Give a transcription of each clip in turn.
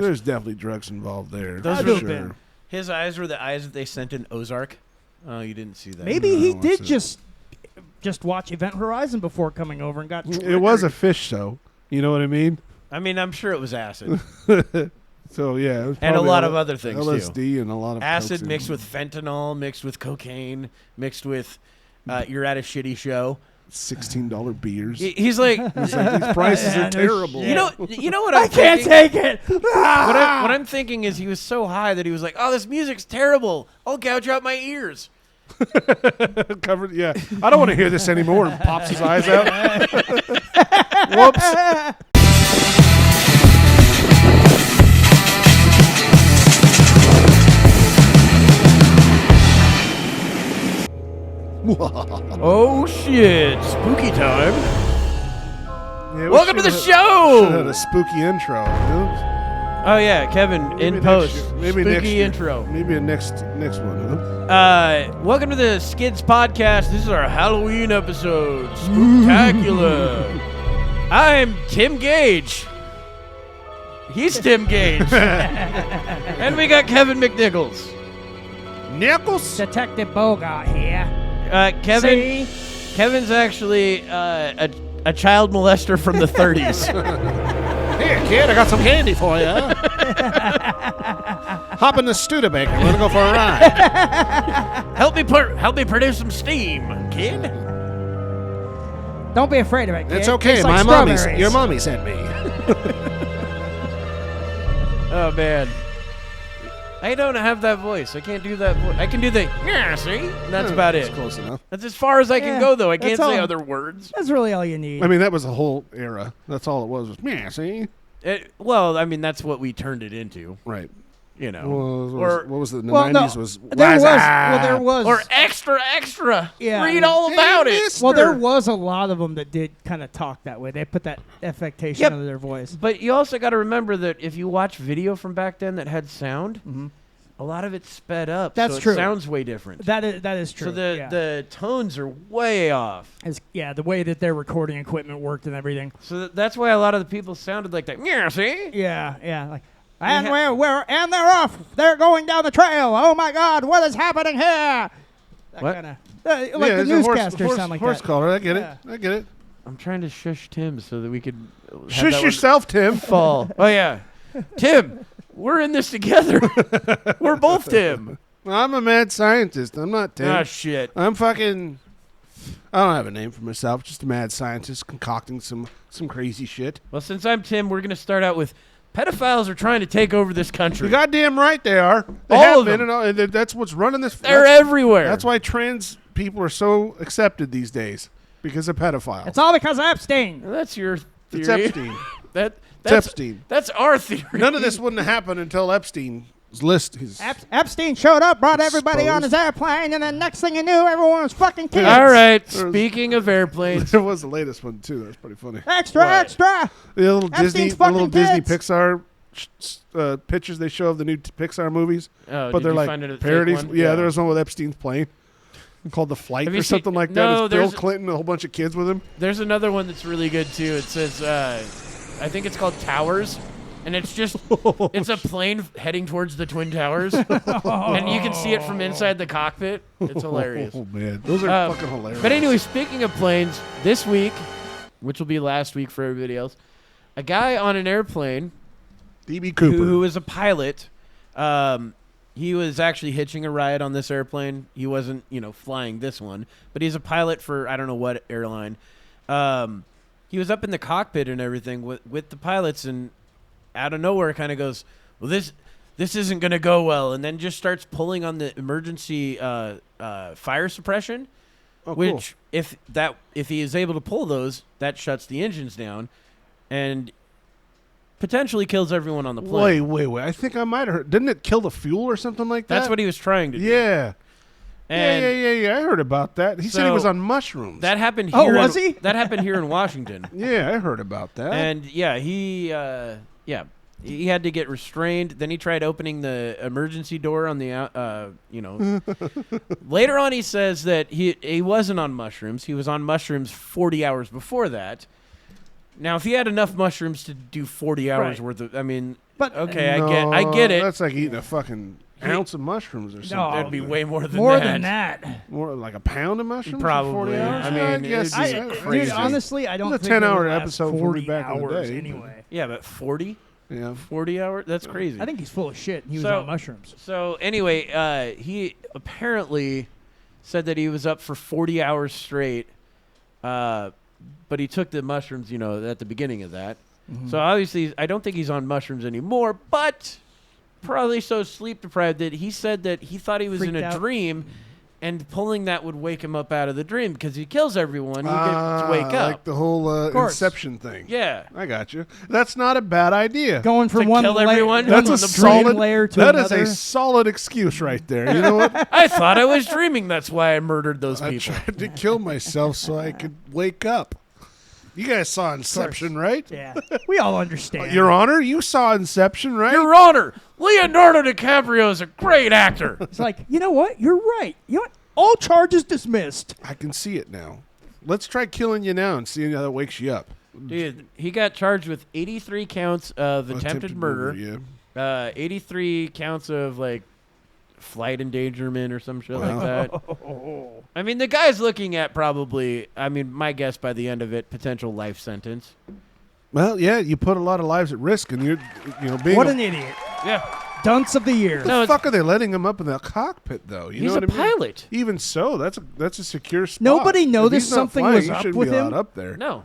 There's definitely drugs involved there. Those for are sure. His eyes were the eyes that they sent in Ozark. Oh, you didn't see that. Maybe No, he I did watched just watch Event Horizon before coming over and got It was a Phish show. You know what I mean? I mean, I'm sure it was acid. So, yeah. It was And a probably lot of other things, LSD too. and a lot of Acid coke mixed and with fentanyl, mixed with cocaine, mixed with you're at a shitty show. $16 beers. He's like, These prices Yeah, are no terrible. shit. you know what I'm I can't thinking? take it. What I'm thinking is he was so high that he was like, oh, this music's terrible. I'll gouge out my ears. Covered, yeah. I don't want to hear this anymore. And pops his eyes out. Whoops. Oh, shit. Spooky time. Yeah, we Welcome to the should've show. had a spooky intro. Oh, yeah, Kevin, Maybe in next post. year. Maybe Spooky next year. intro. Maybe a next one. Huh? Welcome to the SKIDS Podcast. This is our Halloween episode. Spooktacular. I'm Tim Gage. He's Tim Gage. And we got Kevin McNichols. Nichols? Detective Bogart here. Kevin's actually a child molester from the 30s. Here, kid, I got some candy for you. Hop in the Studebaker. We're going to go for a ride. help me produce some steam, kid. Don't be afraid of it, kid. It's okay. Tastes like strawberries. Your mommy sent me. Oh, man. I don't have that voice. I can't do that voice. I can do the, yeah, see? That's about it. That's close enough. That's as far as I can Yeah, go, though. I can't that's say all. other words. That's really all you need. I mean, that was a whole era. That's all it was yeah, see? Well, I mean, that's what we turned it into, Right. you know. What was it in the Well, no, 90s? Was there was. Or extra. Yeah. Read all about it. Well, there was a lot of them that did kind of talk that way. They put that affectation Yep. into their voice. But you also got to remember that if you watch video from back then that had sound, a lot of it's sped up. That's so true. It sounds way different. That is true. So the tones are way off. The way that their recording equipment worked and everything. So that's why a lot of the people sounded like that. Yeah, see? Yeah, like. And and they're off. They're going down the trail. Oh my God, what is happening here? That What? kind of like the it's a newscasters sound like horse that. collar. I get Yeah. it. I get it. I'm trying to shush Tim so that we could have Shush that one yourself, Tim. fall. Oh yeah, Tim, we're in this together. We're both Tim. I'm a mad scientist. I'm not Tim. Ah shit. I'm fucking. I don't have a name for myself. Just a mad scientist concocting some crazy shit. Well, since I'm Tim, we're gonna start out with pedophiles are trying to take over this country. You're goddamn right they are. They All have of been, them. and that's what's running this. They're that's, everywhere. That's why trans people are so accepted these days because of pedophiles. It's all because of Epstein. That's your theory. It's Epstein. That's Epstein. That's our theory. None of this wouldn't have happened until Epstein's list. Epstein showed up, brought everybody on his Exposed. airplane, and then next thing you knew, everyone was fucking kids. All right. Speaking of airplanes, There was the latest one too. That's pretty funny. Extra, What? extra. The little Epstein's Disney fucking kids. Pixar pictures they show of the new Pixar movies, oh, but did they're you like find it a fake parodies. one? Yeah, there was one with Epstein's plane called The Flight Have or you seen- something like No, that. It's Bill there's- Clinton and a whole bunch of kids with him. There's another one that's really good too. It says, I think it's called Towers, and it's just it's a plane heading towards the Twin Towers, and you can see it from inside the cockpit. It's hilarious. Oh man, those are fucking hilarious. But anyway, speaking of planes, this week, which will be last week for everybody else, a guy on an airplane DB Cooper. who was a pilot. He was actually hitching a ride on this airplane. He wasn't, flying this one, but he's a pilot for I don't know what airline. He was up in the cockpit and everything with the pilots, and out of nowhere, kind of goes, "Well, this isn't going to go well," and then just starts pulling on the emergency fire suppression. Oh, Which, if he is able to pull those, that shuts the engines down, and potentially kills everyone on the plane. Wait. I think I might have heard. Didn't it kill the fuel or something like that? That's what he was trying to do. Yeah. And Yeah. I heard about that. He said he So, was on mushrooms. that happened Oh, here. was he? That happened here in Washington. Yeah, I heard about that. And yeah, he had to get restrained. Then he tried opening the emergency door on the Later on, he says that he wasn't on mushrooms. He was on mushrooms 40 hours before that. Now, if he had enough mushrooms to do 40 hours Right. worth of, But Okay, I get it. That's like eating a fucking ounce of mushrooms or something. There'd be way more than more that. than that. More like a pound of mushrooms? Probably. For 40 hours? I mean, I it'd guess. be Dude, crazy. honestly, I don't It's a think 10-hour it would last episode for 40 me back in the hours day. anyway. Yeah, but 40? Yeah. 40 hours? That's crazy. I think he's full of shit. He was So- on mushrooms. So anyway, he apparently said that he was up for 40 hours straight, but he took the mushrooms, at the beginning of that. Mm-hmm. So obviously, I don't think he's on mushrooms anymore, but probably so sleep deprived that he said that he thought he was in Freaked a out. dream, and pulling that would wake him up out of the dream because he kills everyone. You get to wake up. Like the whole course. Inception thing. Yeah. I got you. That's not a bad idea. Going from To one kill layer, everyone? one That's a dream solid layer to That another. is a solid excuse right there. You know what? I thought I was dreaming. That's why I murdered those I people. tried to kill myself so I could wake up. You guys saw Inception, right? Yeah, we all understand. Your Honor, you saw Inception, right? Your Honor, Leonardo DiCaprio is a great actor. It's like, you know what? You're right. You know what? All charges dismissed. I can see it now. Let's try killing you now and seeing how that wakes you up. Dude, he got charged with 83 counts of attempted murder, Yeah. 83 counts of, flight endangerment or some shit like that. I mean, the guy's looking at probably, my guess by the end of it, potential life sentence. Well, yeah, you put a lot of lives at risk, and being What an idiot. Yeah. Dunce of the year. No, the fuck are they letting him up in the cockpit though? You he's know a what I mean? pilot. Even so, that's a secure spot. Nobody If noticed he's not something flying, was he up shouldn't with be allowed him? up there. No.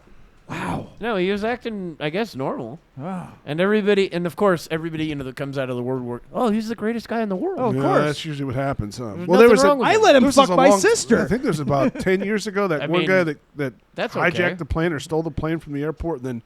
Wow. No, he was acting, I guess, normal. Wow. And of course, everybody, that comes out of the world, he's the greatest guy in the world. Oh, of Yeah, course. that's usually what happens, huh? There's Well, there nothing was wrong with I it. let him this was fuck a my long- sister. I think there's about 10 years ago that I one mean, guy that that's hijacked okay. the plane or stole the plane from the airport and then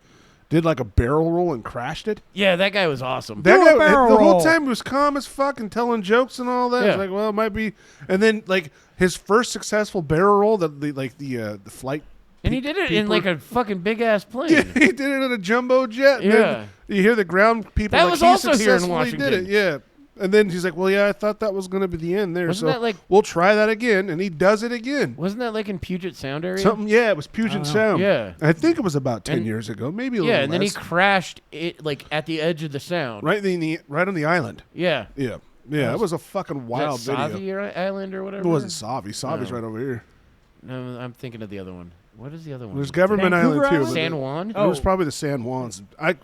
did like a barrel roll and crashed it. Yeah, that guy was awesome. That Do a guy, barrel the whole roll. time he was calm as fuck and telling jokes and all that. Yeah. It's like, well, it might be. And then like his first successful barrel roll, the flight. And he did it in people- a fucking big ass plane. Yeah, he did it in a jumbo jet. And Yeah. then you hear the ground people. That like, was he also here in successfully Did Washington. it, yeah. And then he's like, well, yeah, I thought that was going to be the end there. Wasn't so that we'll try that again. And he does it again. Wasn't that in Puget Sound area? Something, yeah, it was Puget Sound. Yeah. I think it was about 10 And- years ago, maybe a little Yeah, and then he less. crashed it at the edge of the sound. right on the island. Yeah. Yeah. Yeah, it was a fucking wild Is that video. Savi Island or whatever? It wasn't Savi. Savi's No. right over here. No, I'm thinking of the other one. What is the other one? There's Government Vancouver Island, too. Island? but San Juan? It was Oh. probably the San Juans. I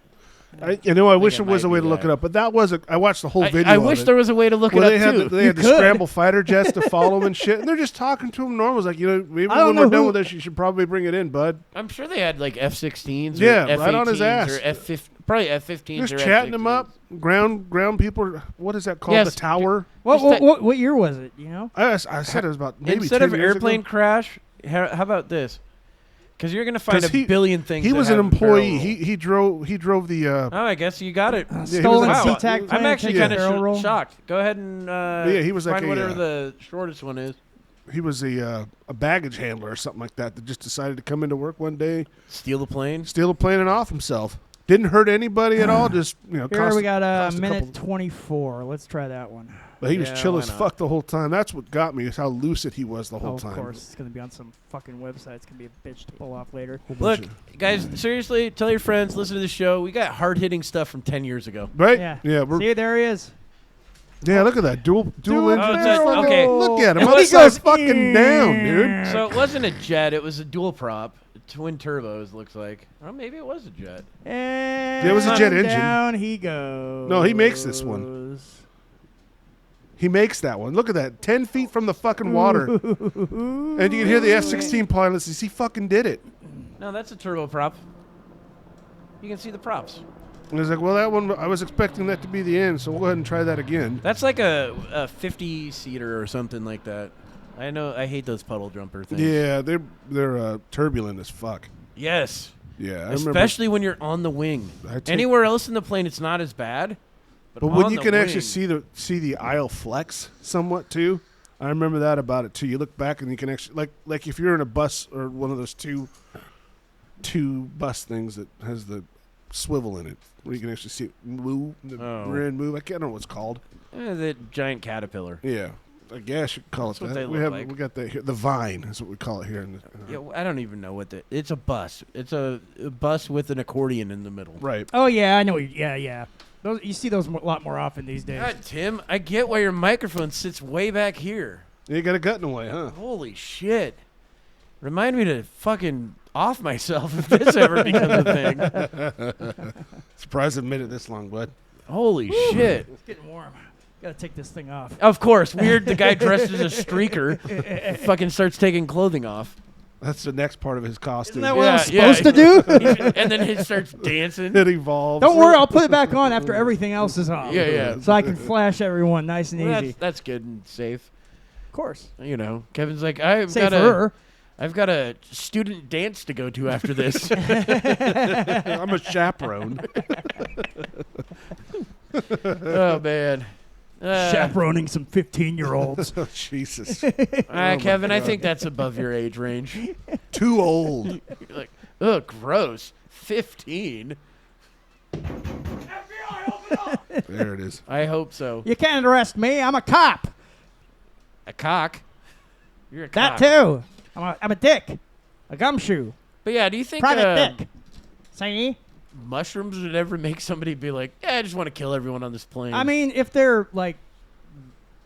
wish it there was a might way be to look that. it up, but that was I watched the whole video. I of wish it. there was a way to look Well, it they up had too. the, they had the could. scramble fighter jets to follow him and shit, and they're just talking to him normal. It's like, maybe I don't when know we're done who- with this, you should probably bring it in, bud. I'm sure they had F-16s. Yeah, or F-18s right on his ass. Or F-15, probably F-15s. Just or chatting him F-16s. up. Ground people. What is that called? Yes. The tower. What year was it? You know? I said it was about maybe Instead 10 of years airplane ago. crash, how about this? Because you're gonna find 'Cause a billion things. He that was an have employee. barrel roll. He drove the. Oh, I guess you got it. Stolen like- SeaTac I'm plane, actually take a kind barrel roll. of shocked. Go ahead and Yeah, he was like find a, whatever the shortest one is. He was a baggage handler or something like that just decided to come into work one day, Steal the plane. steal a plane and off himself. Didn't hurt anybody at all. Just Here cost, we got cost a a minute couple- 24. Let's try that one. But he was Yeah, chill why as not? fuck the whole time. That's what got me is how lucid he was the Oh, whole of time. course. It's going to be on some fucking website. It's going to be a bitch to pull off later. Whole Look, bunch of- guys, seriously, tell your friends, listen to the show. We got hard-hitting stuff from 10 years ago. right? Yeah. We're, See, there he is. yeah. Look at that dual Dual engine. Oh, it's a- okay. Look at him. It He was- goes fucking down, dude. So it wasn't a jet. It was a dual prop. Twin turbos, looks like. Or maybe it was a jet. And Yeah, it was a jet engine. down he goes. No, he makes this one. He makes that one. Look at that. 10 feet from the fucking water. And you can hear the F-16 pilots as he fucking did it. No, that's a turbo prop. You can see the props. And I was like, well, that one, I was expecting that to be the end, so we'll go ahead and try that again. That's like a 50-seater or something like that. I know. I hate those puddle jumper things. Yeah, they're turbulent as fuck. Yes. Yeah, I Especially when you're on the wing. Anywhere else in the plane, it's not as bad. But when on you the can actually wing- see the aisle flex somewhat too, I remember that about it too. You look back and you can actually like if you're in a bus or one of those two bus things that has the swivel in it, where you can actually see it move, the Oh. rear end move. I can't know what it's called. the giant caterpillar. Yeah, I guess you could call That's it what that. they We look have like. we got that here. The Vine is what we call it here. In the, Yeah, I don't even know what it's a bus. It's a bus with an accordion in the middle. right. Oh, yeah, I know. Yeah. You see those a lot more often these days. God, Tim, I get why your microphone sits way back here. You got a gut in the way, huh? Holy shit. Remind me to fucking off myself if this ever becomes a thing. Surprised I've made it this long, bud. Holy shit. It's getting warm. Gotta take this thing off. Of course. Weird the guy dressed as a streaker fucking starts taking clothing off. That's the next part of his costume. Isn't that what I'm supposed to do? And then he starts dancing. It evolves. Don't worry, I'll put it back on after everything else is off. Yeah. So I can flash everyone nice and Well, easy. that's good and safe. Of course. You know, Kevin's like, I've Safer. got a student dance to go to after this. I'm a chaperone. Oh, man. Chaperoning some 15-year-olds. Oh, Jesus. Kevin, I think that's above your age range. Too old. You're like, ugh, gross. 15? There it is. I hope so. You can't arrest me. I'm a cop. A cock? You're a That cock. too. I'm a dick. A gumshoe. But yeah, do you think Private dick. See? mushrooms would ever make somebody be like, yeah, I just want to kill everyone on this plane? I mean, if they're like,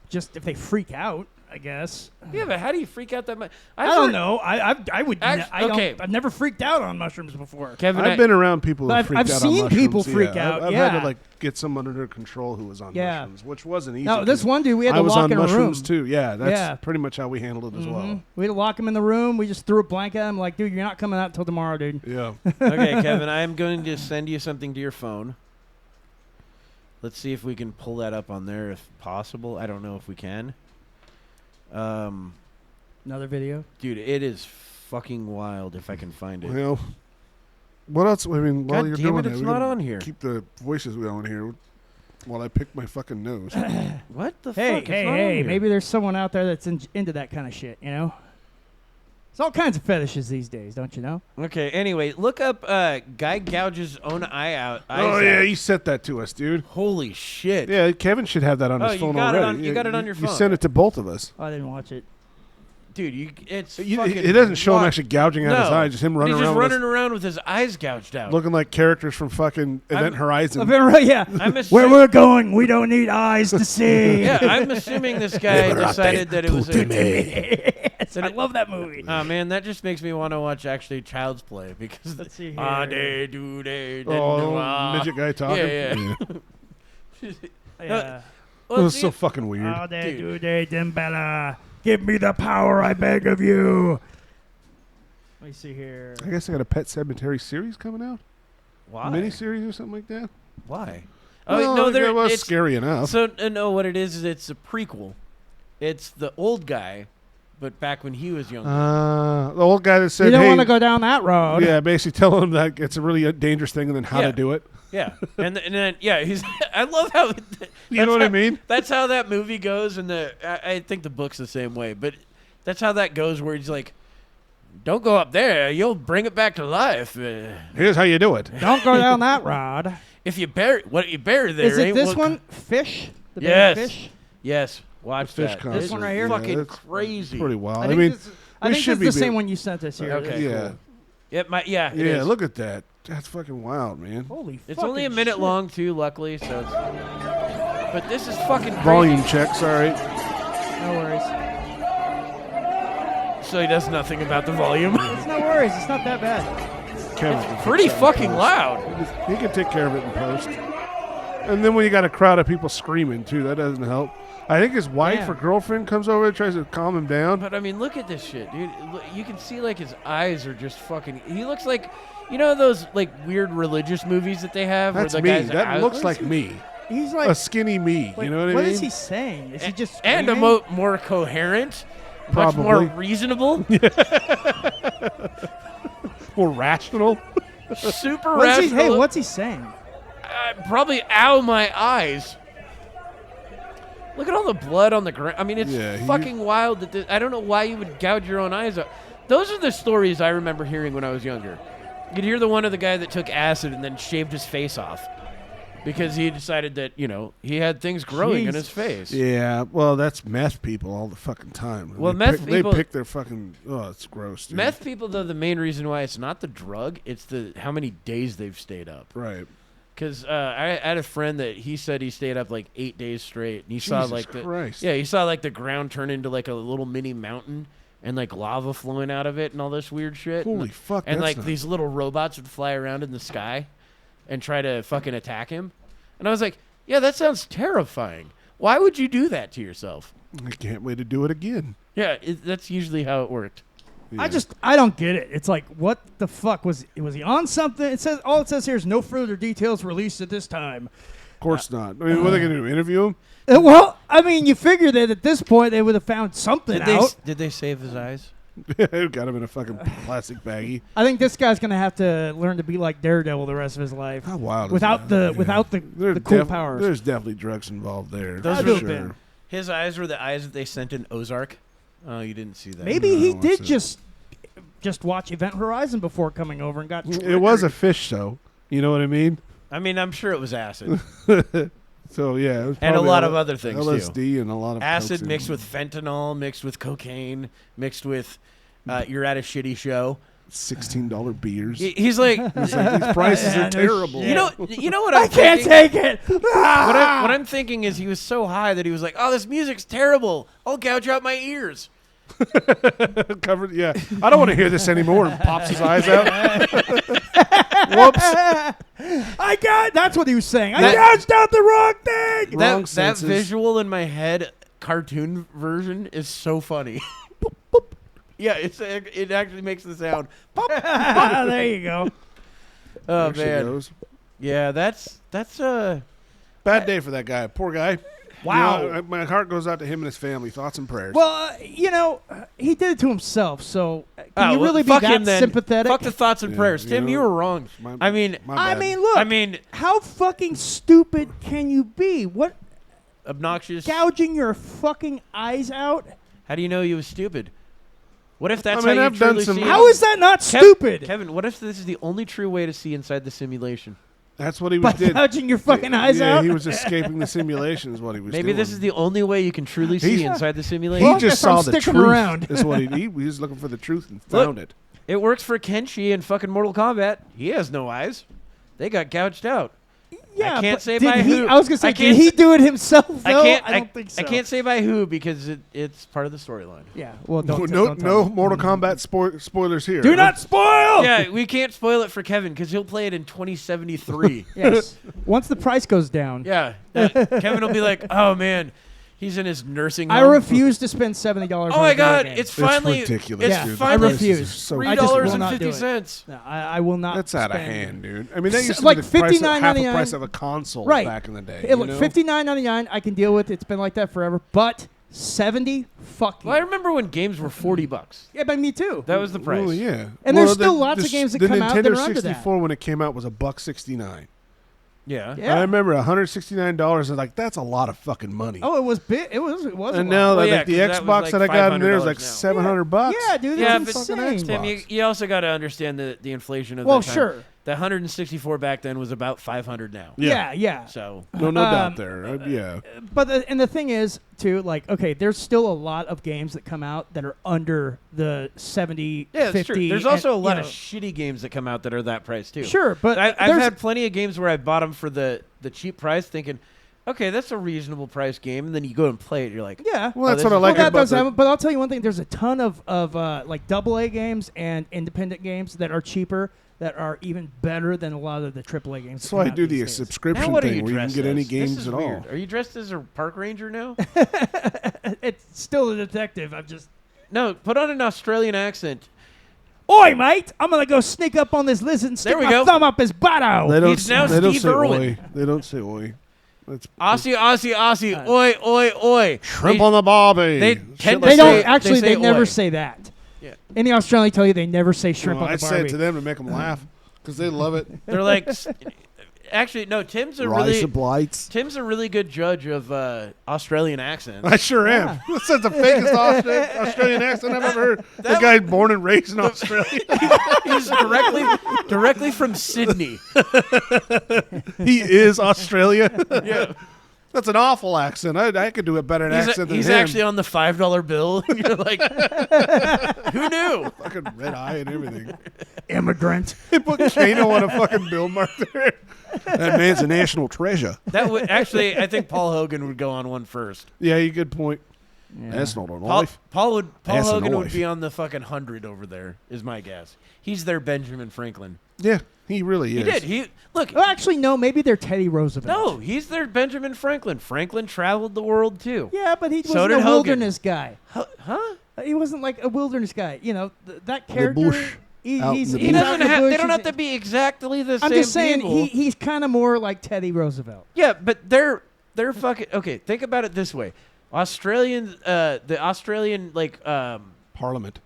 just if they freak out, I guess. Yeah, but how do you freak out that much? I don't know. I would. Okay. I've never freaked out on mushrooms before. Kevin, I've been around people who But freaked I've out seen on mushrooms. people freak out, I've had yeah. to like get someone under control who was on Yeah. mushrooms, which wasn't easy. No, this 'cause one dude, we had I to was lock on in a room. mushrooms too. Yeah, that's Yeah. pretty much how we handled it as well. We had to lock him in the room. We just threw a blanket at him, like, dude, you're not coming out till tomorrow, dude. Yeah. Okay, Kevin, I am going to send you something to your phone. Let's see if we can pull that up on there if possible. I don't know if we can. Another video. Dude, it is fucking wild if I can find it. Well, what else? I mean, while God you're damn doing it, it, it's we not gotta on here. Keep the voices going here while I pick my fucking nose. What the Hey, fuck? It's hey, not on hey! here. Maybe there's someone out there that's into that kind of shit. You know, there's all kinds of fetishes these days, don't you know? Okay, anyway, look up guy gouges own eye out. Oh eyes yeah, out. you sent that to us, dude. Holy shit. Yeah, Kevin should have that on Oh, his you phone got it already. on- you got it on your You phone. sent it to both of us. Oh, I didn't watch it. Dude, it's It fucking doesn't show him wild. actually gouging out his No. eyes, just him running He's just around, with running around with his eyes gouged out. looking like characters from fucking Event Horizon. Yeah. I'm Where assuming, we're going, we don't need eyes to see. yeah, I'm assuming this guy decided that it was a... Yes, I love that movie. Oh, man, that just makes me want to watch actually Child's Play because... Let's see Ah, here. day, do, day, Oh, midget guy talking. Yeah. Yeah. It was so fucking weird. All day, Dude. do day, Dimbella. Give me the power, I beg of you. Let me see here. I guess I got a Pet Cemetery series coming out, Why? miniseries or something like that. Why? Well, no, there that was it's, scary enough. So no, what it is it's a prequel. It's the old guy, but back when he was younger. The old guy that said, You don't "Hey, want to go down that road. yeah," basically telling him that it's a really dangerous thing and then how Yeah. to do it. Yeah, and then yeah, he's. I love how. You know what I mean? That's how that movie goes, and I think the book's the same way, but that's how that goes. Where he's like, "Don't go up there; you'll bring it back to life. Here's how you do it. Don't go down that road. If you bury what you bury there, Is it ain't this what- one? Fish? The Yes. band Fish? Yes, watch Fish that. concert. This one right here? Fucking Yeah, that's crazy. Pretty wild. I I mean, think we this should is be the big- same one you sent us here. Okay. yeah, It yeah. is. Look at that. That's fucking wild, man. Holy It's only a fucking minute shit. long too, luckily. So, but this is fucking crazy. Volume check. Sorry. No worries. So he does nothing about the volume. It's no worries. It's not that bad. Kevin can Pretty fix that in fucking post. loud. He can take care of it in post. And then when you got a crowd of people screaming too, that doesn't help. I think his wife Yeah. or girlfriend comes over and tries to calm him down. But I mean, look at this shit, dude. You can see like his eyes are just fucking. He looks like, you know, those like weird religious movies that they have. That's where the me. Guy's That eyes- looks like me. He's A like, skinny me. wait, You know what I mean? what is he saying? Is he just and screaming? more coherent, Probably. much more reasonable, More rational. super What's he, rational. hey, what's he saying? Probably ow my eyes. Look at all the blood on the ground. I mean, it's Yeah, fucking wild that I don't know why you would gouge your own eyes out. Those are the stories I remember hearing when I was younger. You'd hear the one of the guy that took acid and then shaved his face off because he decided that, you know, he had things growing in his Jesus. face. Yeah, well, that's meth people all the fucking time. Well, they meth people- they pick their fucking. Oh, it's gross. Dude. Meth people, though, the main reason why it's not the drug, it's the how many days they've stayed up. Right. Because I had a friend that he said he stayed up like 8 days straight, and he saw Jesus like Christ. he saw like the ground turn into like a little mini mountain and like lava flowing out of it and all this weird shit. Holy fuck! And that's like nuts. these little robots would fly around in the sky and try to fucking attack him. And I was like, yeah, that sounds terrifying. Why would you do that to yourself? I can't wait to do it again. Yeah, that's usually how it worked. Yeah. I don't get it. It's like, what the fuck was he on something? It says all it says here is no further details released at this time. Of course not. I mean, what are they going to do? Interview him? Well, I mean, you figure that at this point they would have found something out. Did they save his eyes? Got him in a fucking plastic baggie. I think this guy's gonna have to learn to be like Daredevil the rest of his life. How wild! Without is the that? without the There's cool def- powers. There's definitely drugs involved there. Those for were- sure. His eyes were the eyes that they sent in Ozark. Oh, you didn't see that. Maybe No, he I did watched it. just watch Event Horizon before coming over and got. It was a Phish show. You know what I mean? I mean, I'm sure it was acid. So yeah, it was And a probably lot of other things, too. LSD and a lot of Acid coke mixed and with fentanyl, mixed with cocaine, mixed with you're at a shitty show. $16 beers. He's like, It's like, these prices Yeah, are no terrible. shit. you know what I'm I can't thinking? take it. What I'm thinking is he was so high that he was like, oh, this music's terrible. I'll gouge out my ears. Covered. Yeah, I don't want to hear this anymore. And pops his eyes out. Whoops. That's what he was saying. I That- gouged out the wrong thing. Wrong That senses. visual in my head, cartoon version, is so funny. Yeah, it actually makes the sound. There you go. Oh There she man, goes. yeah, that's Bad day for that guy. Poor guy. Wow. You know, my heart goes out to him and his family. Thoughts and prayers. Well, he did it to himself. So can you really be fuck that him then. sympathetic? Fuck the thoughts and Yeah, prayers, you Tim. know, You were wrong. My- I mean, my I bad. mean, look. I mean, how fucking stupid can you be? What obnoxious. gouging your fucking eyes out? How do you know he was stupid? What if that's I mean, how you I've done truly some- see? How is that not stupid? Kevin? What if this is the only true way to see inside the simulation? That's what he By was did. gouging your fucking eyes yeah, out? he was escaping the simulation. Is what he was. Maybe doing. this is the only way you can truly see He's- inside the He simulation. Well, I just guess I'm saw the sticking truth. around. Is what he was looking for the truth and Look. found it. It works for Kenshi in fucking Mortal Kombat. He has no eyes. They got gouged out. Yeah, I can't but say did by he, who. I was gonna say, I can't did he say- do it himself? Though? I don't think so. I can't say by who because it's part of the storyline. Yeah. Well, don't. No, don't tell no me. Mortal Kombat spoilers here. Do not spoil. Yeah, we can't spoil it for Kevin because he'll play it in 2073. Yes. Once the price goes down. Yeah, Kevin will be like, "Oh man, he's in his nursing I home." refuse to spend $70. Oh on my a video God, game. it's finally ridiculous, It's Yeah, dude. finally I refuse. So $3 I just will and not 50 do it. cents. No, I will not. That's out of spend- hand, dude. I mean, that used to Like be the price of, half the $59.99. price of a console Right. back in the day. Hey, you look, know? $59.99. I can deal with. It's been like that forever. But 70, fuck you. Well, I remember when games were $40. Yeah, but me too. That was the price. Well, yeah. And there's still lots of games that come out that The are Nintendo under that. 64 when it came out was $1.69. Yeah. Yeah. I remember $169. And like that's a lot of fucking money. Oh, it was big. It was. It was. and a now lot. Well, like, yeah, the 'cause that was Xbox like that I got in there is like $500 now. $700. Yeah, dude. Yeah, That's but insane. Tim, Xbox. you also got to understand the inflation of Well, that time. sure. The 164 back then was about 500 now. Yeah, yeah. So No doubt there. Yeah. But the thing is, too, like, okay, there's still a lot of games that come out that are under the 70, yeah, 50. it's true. There's also a and, lot you of know, shitty games that come out that are that price too. Sure, but I've there's- had plenty of games where I bought them for the cheap price, thinking, okay, that's a reasonable price game, and then you go and play it, you're like, Yeah. Well, that's this what I is- like that about does the, happen, but I'll tell you one thing. There's a ton of like AA games and independent games that are cheaper that are even better than a lot of the AAA games. That's that why I come out do the these days. subscription now what are thing you where you can dressed get any as? games This is at weird. all. Are you dressed as a park ranger now? It's still a detective. I'm just. No, put on an Australian accent. Oi, mate! I'm gonna go sneak up on this lizard and stick There we my go. thumb up his butto. They don't, He's now they don't Steve say Irwin. oi. They don't say oi. That's Aussie, Aussie, Aussie, oi, oi, oi. shrimp They- on the barbie. they Shit tend like They to don't say- actually. they They say never oi. say that. Yeah. Any Australian tell you they never say shrimp Well, on I the say barbie. it to them to make them laugh because they love it. They're like, actually, no. Tim's a Rice really and blights. Tim's a really good judge of Australian accents. I sure am. This is the fakest Australian accent I've ever heard. The guy born and raised in Australia. He's directly from Sydney. He is Australia. Yeah. That's an awful accent. I could do a better accent than he's him. actually on the $5 bill. You're like, who knew? Fucking red eye and everything. Immigrant. They put Kano on a fucking bill mark there. That man's a national treasure. That would actually, I think Paul Hogan would go on one first. Yeah, you good point. Yeah. That's not a Paul knife. Paul That's a Hogan would knife. be on the fucking 100 over there. Is my guess. He's their Benjamin Franklin. Yeah, he really is. He did. He look. Well, actually, no. Maybe they're Teddy Roosevelt. No, he's their Benjamin Franklin. Franklin traveled the world too. Yeah, but he So wasn't did a Hogan. wilderness guy. Huh? He wasn't like a wilderness guy. You know, that character. bush. Out He's, in the he's bush. out in the bush. They don't have to be exactly the same I'm just saying people. he's kind of more like Teddy Roosevelt. Yeah, but they're fucking okay. Think about it this way: the Australian Parliament.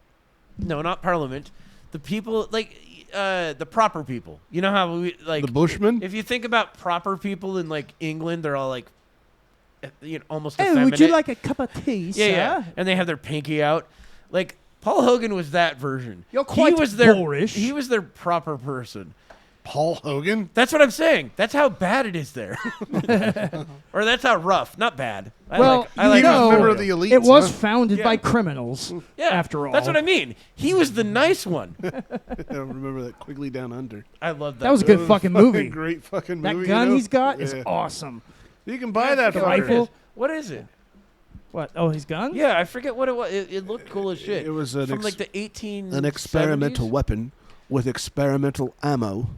no, not Parliament, the people the proper people. You know how we like The Bushmen? If you think about proper people in like England, they're all like, almost Hey, effeminate. would you like a cup of tea, Yeah, sir? yeah, and they have their pinky out. Like Paul Hogan was that version. You're quite he was their boorish. He was their proper person. Paul Hogan? That's what I'm saying. That's how bad it is there, or that's how rough, not bad. I Well, like you know, member of the elite. It was Huh? founded Yeah. by criminals. yeah, after all. that's what I mean. He was the nice one. I remember that Quigley Down Under. I love that. That was a good fucking movie. Great fucking That movie. gun you know? he's got is Yeah. awesome. You can buy that The fucker. rifle. What is it? What? Oh, his gun? Yeah, I forget what it was. It looked cool as shit. It was an from like the 18. an experimental weapon with experimental ammo.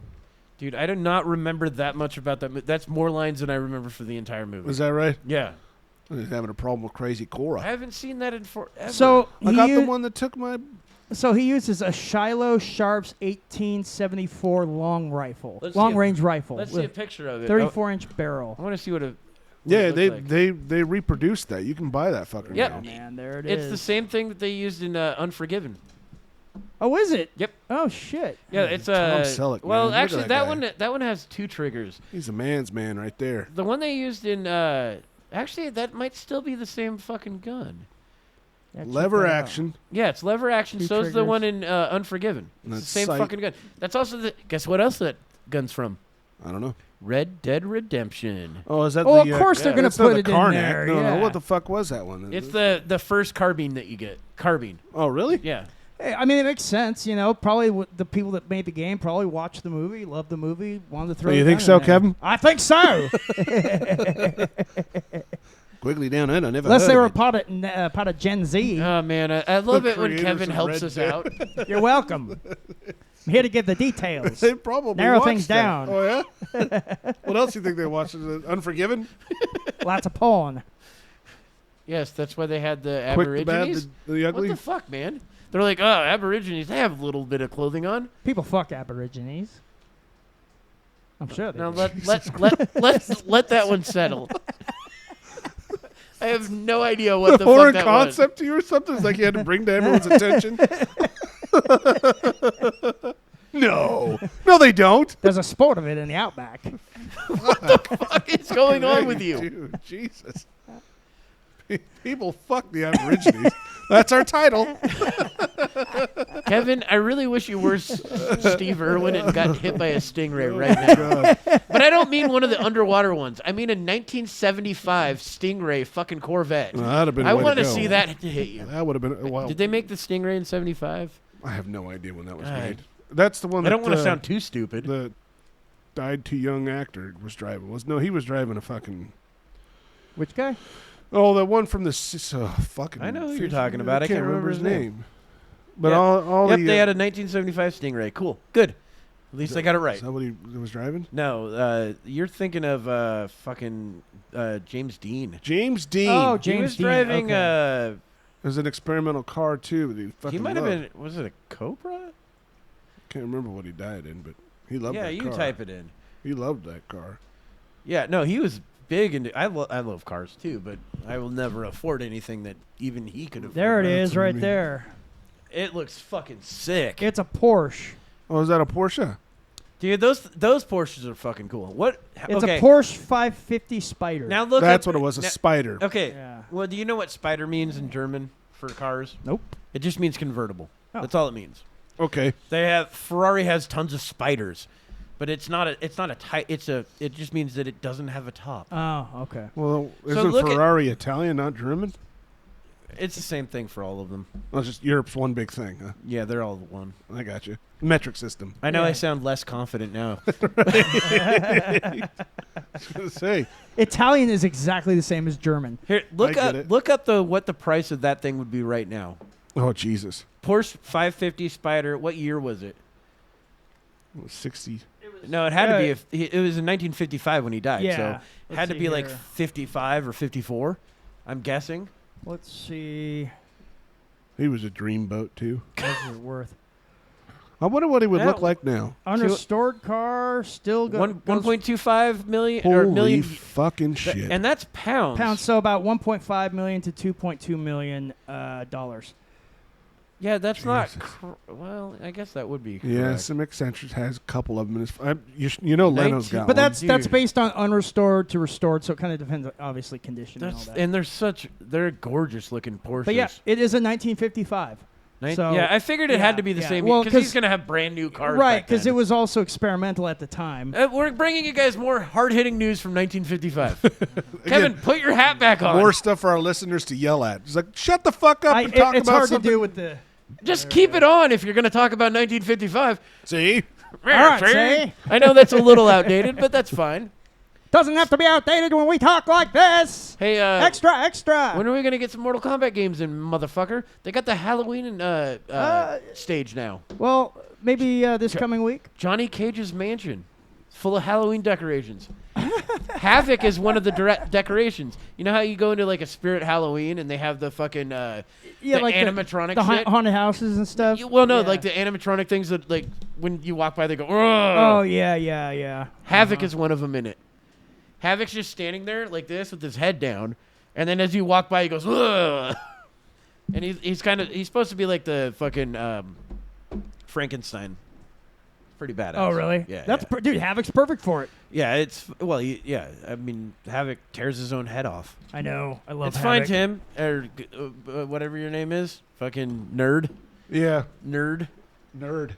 Dude, I do not remember that much about that. That's more lines than I remember for the entire movie. Is that right? Yeah, I was having a problem with Crazy I Cora. haven't seen that in forever. So I he got the u- one that took my. So he uses a Shiloh Sharps 1874 long rifle, Let's see long a- range rifle, let's see a with picture of it. 34-inch barrel. I want to see what it. Yeah, it looked like. they reproduced that. You can buy that fucker Yep. now. Oh man, there it It's is. the same thing that they used in Unforgiven. Oh, is it? Yep. Oh shit. Yeah, it's Tom Selleck, well, man. Look at actually, that that guy. one has two triggers. He's a man's man right there. The one they used in actually that might still be the same fucking gun. Yeah, check Lever that out. action. Yeah, it's lever action. Two So is the triggers. one in Unforgiven. And It's the that's same sight. fucking gun. That's also the. Guess what else that gun's from? I don't know. Red Dead Redemption. Oh, is that Oh, the? of course they're gonna that's not put the it in Karnak. there. No, yeah. no. What the fuck was that one? It's the first carbine that you get. Carbine. Oh, really? Yeah. Hey, I mean, it makes sense. You know, probably the people that made the game probably watched the movie, loved the movie, wanted to throw. Oh, you the think gun so, in there. Kevin? I think so. Quigley Down Under. I never. Unless heard they of were it. part of Gen Z. Oh man, I love The it when creators Kevin of helps Red us Dead. out. You're welcome. I'm here to give the details. They probably Narrow watched things that. down. Oh yeah. What else do you think they watched? Is it Unforgiven? Lots of porn. Yes, that's why they had the Quick, the bad, Aborigines. the ugly. What the fuck, man? They're like, oh, Aborigines. They have a little bit of clothing on. People fuck Aborigines. I'm sure they Now do. let that one settle. I have no idea what the foreign fuck that was. concept to you or something? It's like you had to bring to everyone's attention. No, they don't. There's a sport of it in the outback. What is going on with you? Dude, Jesus. People fuck the Aborigines. That's our title. Kevin, I really wish you were Steve Irwin and got hit by a stingray right now. But I don't mean one of the underwater ones. I mean a 1975 Stingray fucking Corvette. Well, that'd have been. I want want to see that to hit you. That would have been. Well, Did they make the Stingray in 75? I have no idea when that was God. made. That's the one. I That, don't want to sound too stupid. The died too young actor was driving. He was driving a fucking. Which guy? Oh, that one from the fucking. I know who you're talking about. I can't remember his name. But Yeah. all Yep, the. they had a 1975 Stingray. Cool. Good. At least I got it right. Is that what he was driving? No, you're thinking of fucking James Dean. James Dean. Oh, He James was Dean, driving. okay. It was an experimental car too. That he fucking He might have loved. been. Was it a Cobra? Can't remember what he died in, but he loved Yeah, that you car. type it in. He loved that car. Yeah, no, he was big into. I love cars too, but I will never afford anything that even he could afford. There it That's is, what I right mean. there. It looks fucking sick, It's a Porsche. Oh, is that a Porsche? dude. Those Porsches are fucking cool. What? It's okay. a Porsche 550 Spider. Now look. That's up, what it was. A now- Spider. Okay. Yeah. Well, do you know what spider means in German for cars? Nope. It just means convertible. Oh. That's all it means. Okay. Ferrari has tons of spiders. But it's not a tight. It just means that it doesn't have a top. Oh, okay. Well, So isn't look at- Ferrari Italian, not German? It's the same thing for all of them. Well, it's just Europe's one big thing, huh? Yeah, they're all one. I got you. Metric system. I know Yeah. I sound less confident now. I was going to say. Italian is exactly the same as German. Here, I get it. look up what the price of that thing would be right now. Oh, Jesus. Porsche 550 Spyder. What year was it? It was 60. No, it had to be. It was in 1955 when he died. Yeah. So it had to Let's be see like here. 55 or 54. I'm guessing. Let's see. He was a dreamboat, too. What's it worth? I wonder what he would Yeah. look like now. Unrestored car still goes 1.25 million Holy or million. fucking shit. And that's pounds. pounds, so about 1.5 million to 2.2 million dollars. Yeah, that's not. Jesus. Well, I guess that would be. Yeah, correct. some eccentrics has a couple of them. You know Leno's 19 got But one. that's Dude. based on unrestored to restored, so it kind of depends on obviously condition and all that. And they're gorgeous looking Porsches. But yeah, it is a 1955. So, yeah, I figured it had to be the yeah. same Well, because he's gonna have brand new cars. Right, because because it was also experimental at the time. We're bringing you guys more hard-hitting news from 1955. Kevin, put your hat back on. More stuff for our listeners to yell at. It's like, shut the fuck up and talk it's about hard something. to do with the. Just keep it on if you're going to talk about 1955. See? All right, see? I know that's a little outdated, but that's fine. Doesn't have to be outdated when we talk like this. Hey, Extra. when are we going to get some Mortal Kombat games in, motherfucker? They got the Halloween stage now. Well, maybe this coming week. Johnny Cage's mansion, full of Halloween decorations. Havoc is one of the decorations. You know how you go into like a Spirit Halloween and they have the fucking the like animatronic the shit? haunted houses and stuff. Well, no, Yeah. like the animatronic things that like when you walk by they go. Oh yeah. Havoc is one of them in it. Havoc's just standing there like this with his head down, and then as you walk by, he goes, ugh. And he's supposed to be like the fucking Frankenstein. Pretty badass. Oh really? Yeah. That's yeah. dude. Havoc's perfect for it. Yeah, yeah. I mean, Havoc tears his own head off. I know. I love. It's Havoc. fine, Tim, or whatever your name is. Fucking nerd. Yeah. Nerd. Nerd.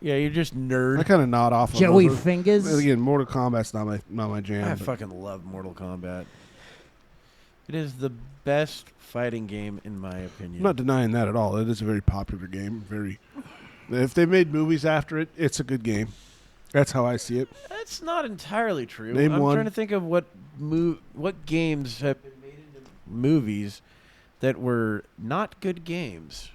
Yeah, you're just nerd. I kind of nod off. Joey on those. Fingers. Again, Mortal Kombat's not my jam. I but fucking love Mortal Kombat. It is the best fighting game in my opinion. I'm not denying that at all. It is a very popular game. If they made movies after it, it's a good game. That's how I see it. That's not entirely true. Name I'm one. trying to think of what games have been made into movies that were not good games.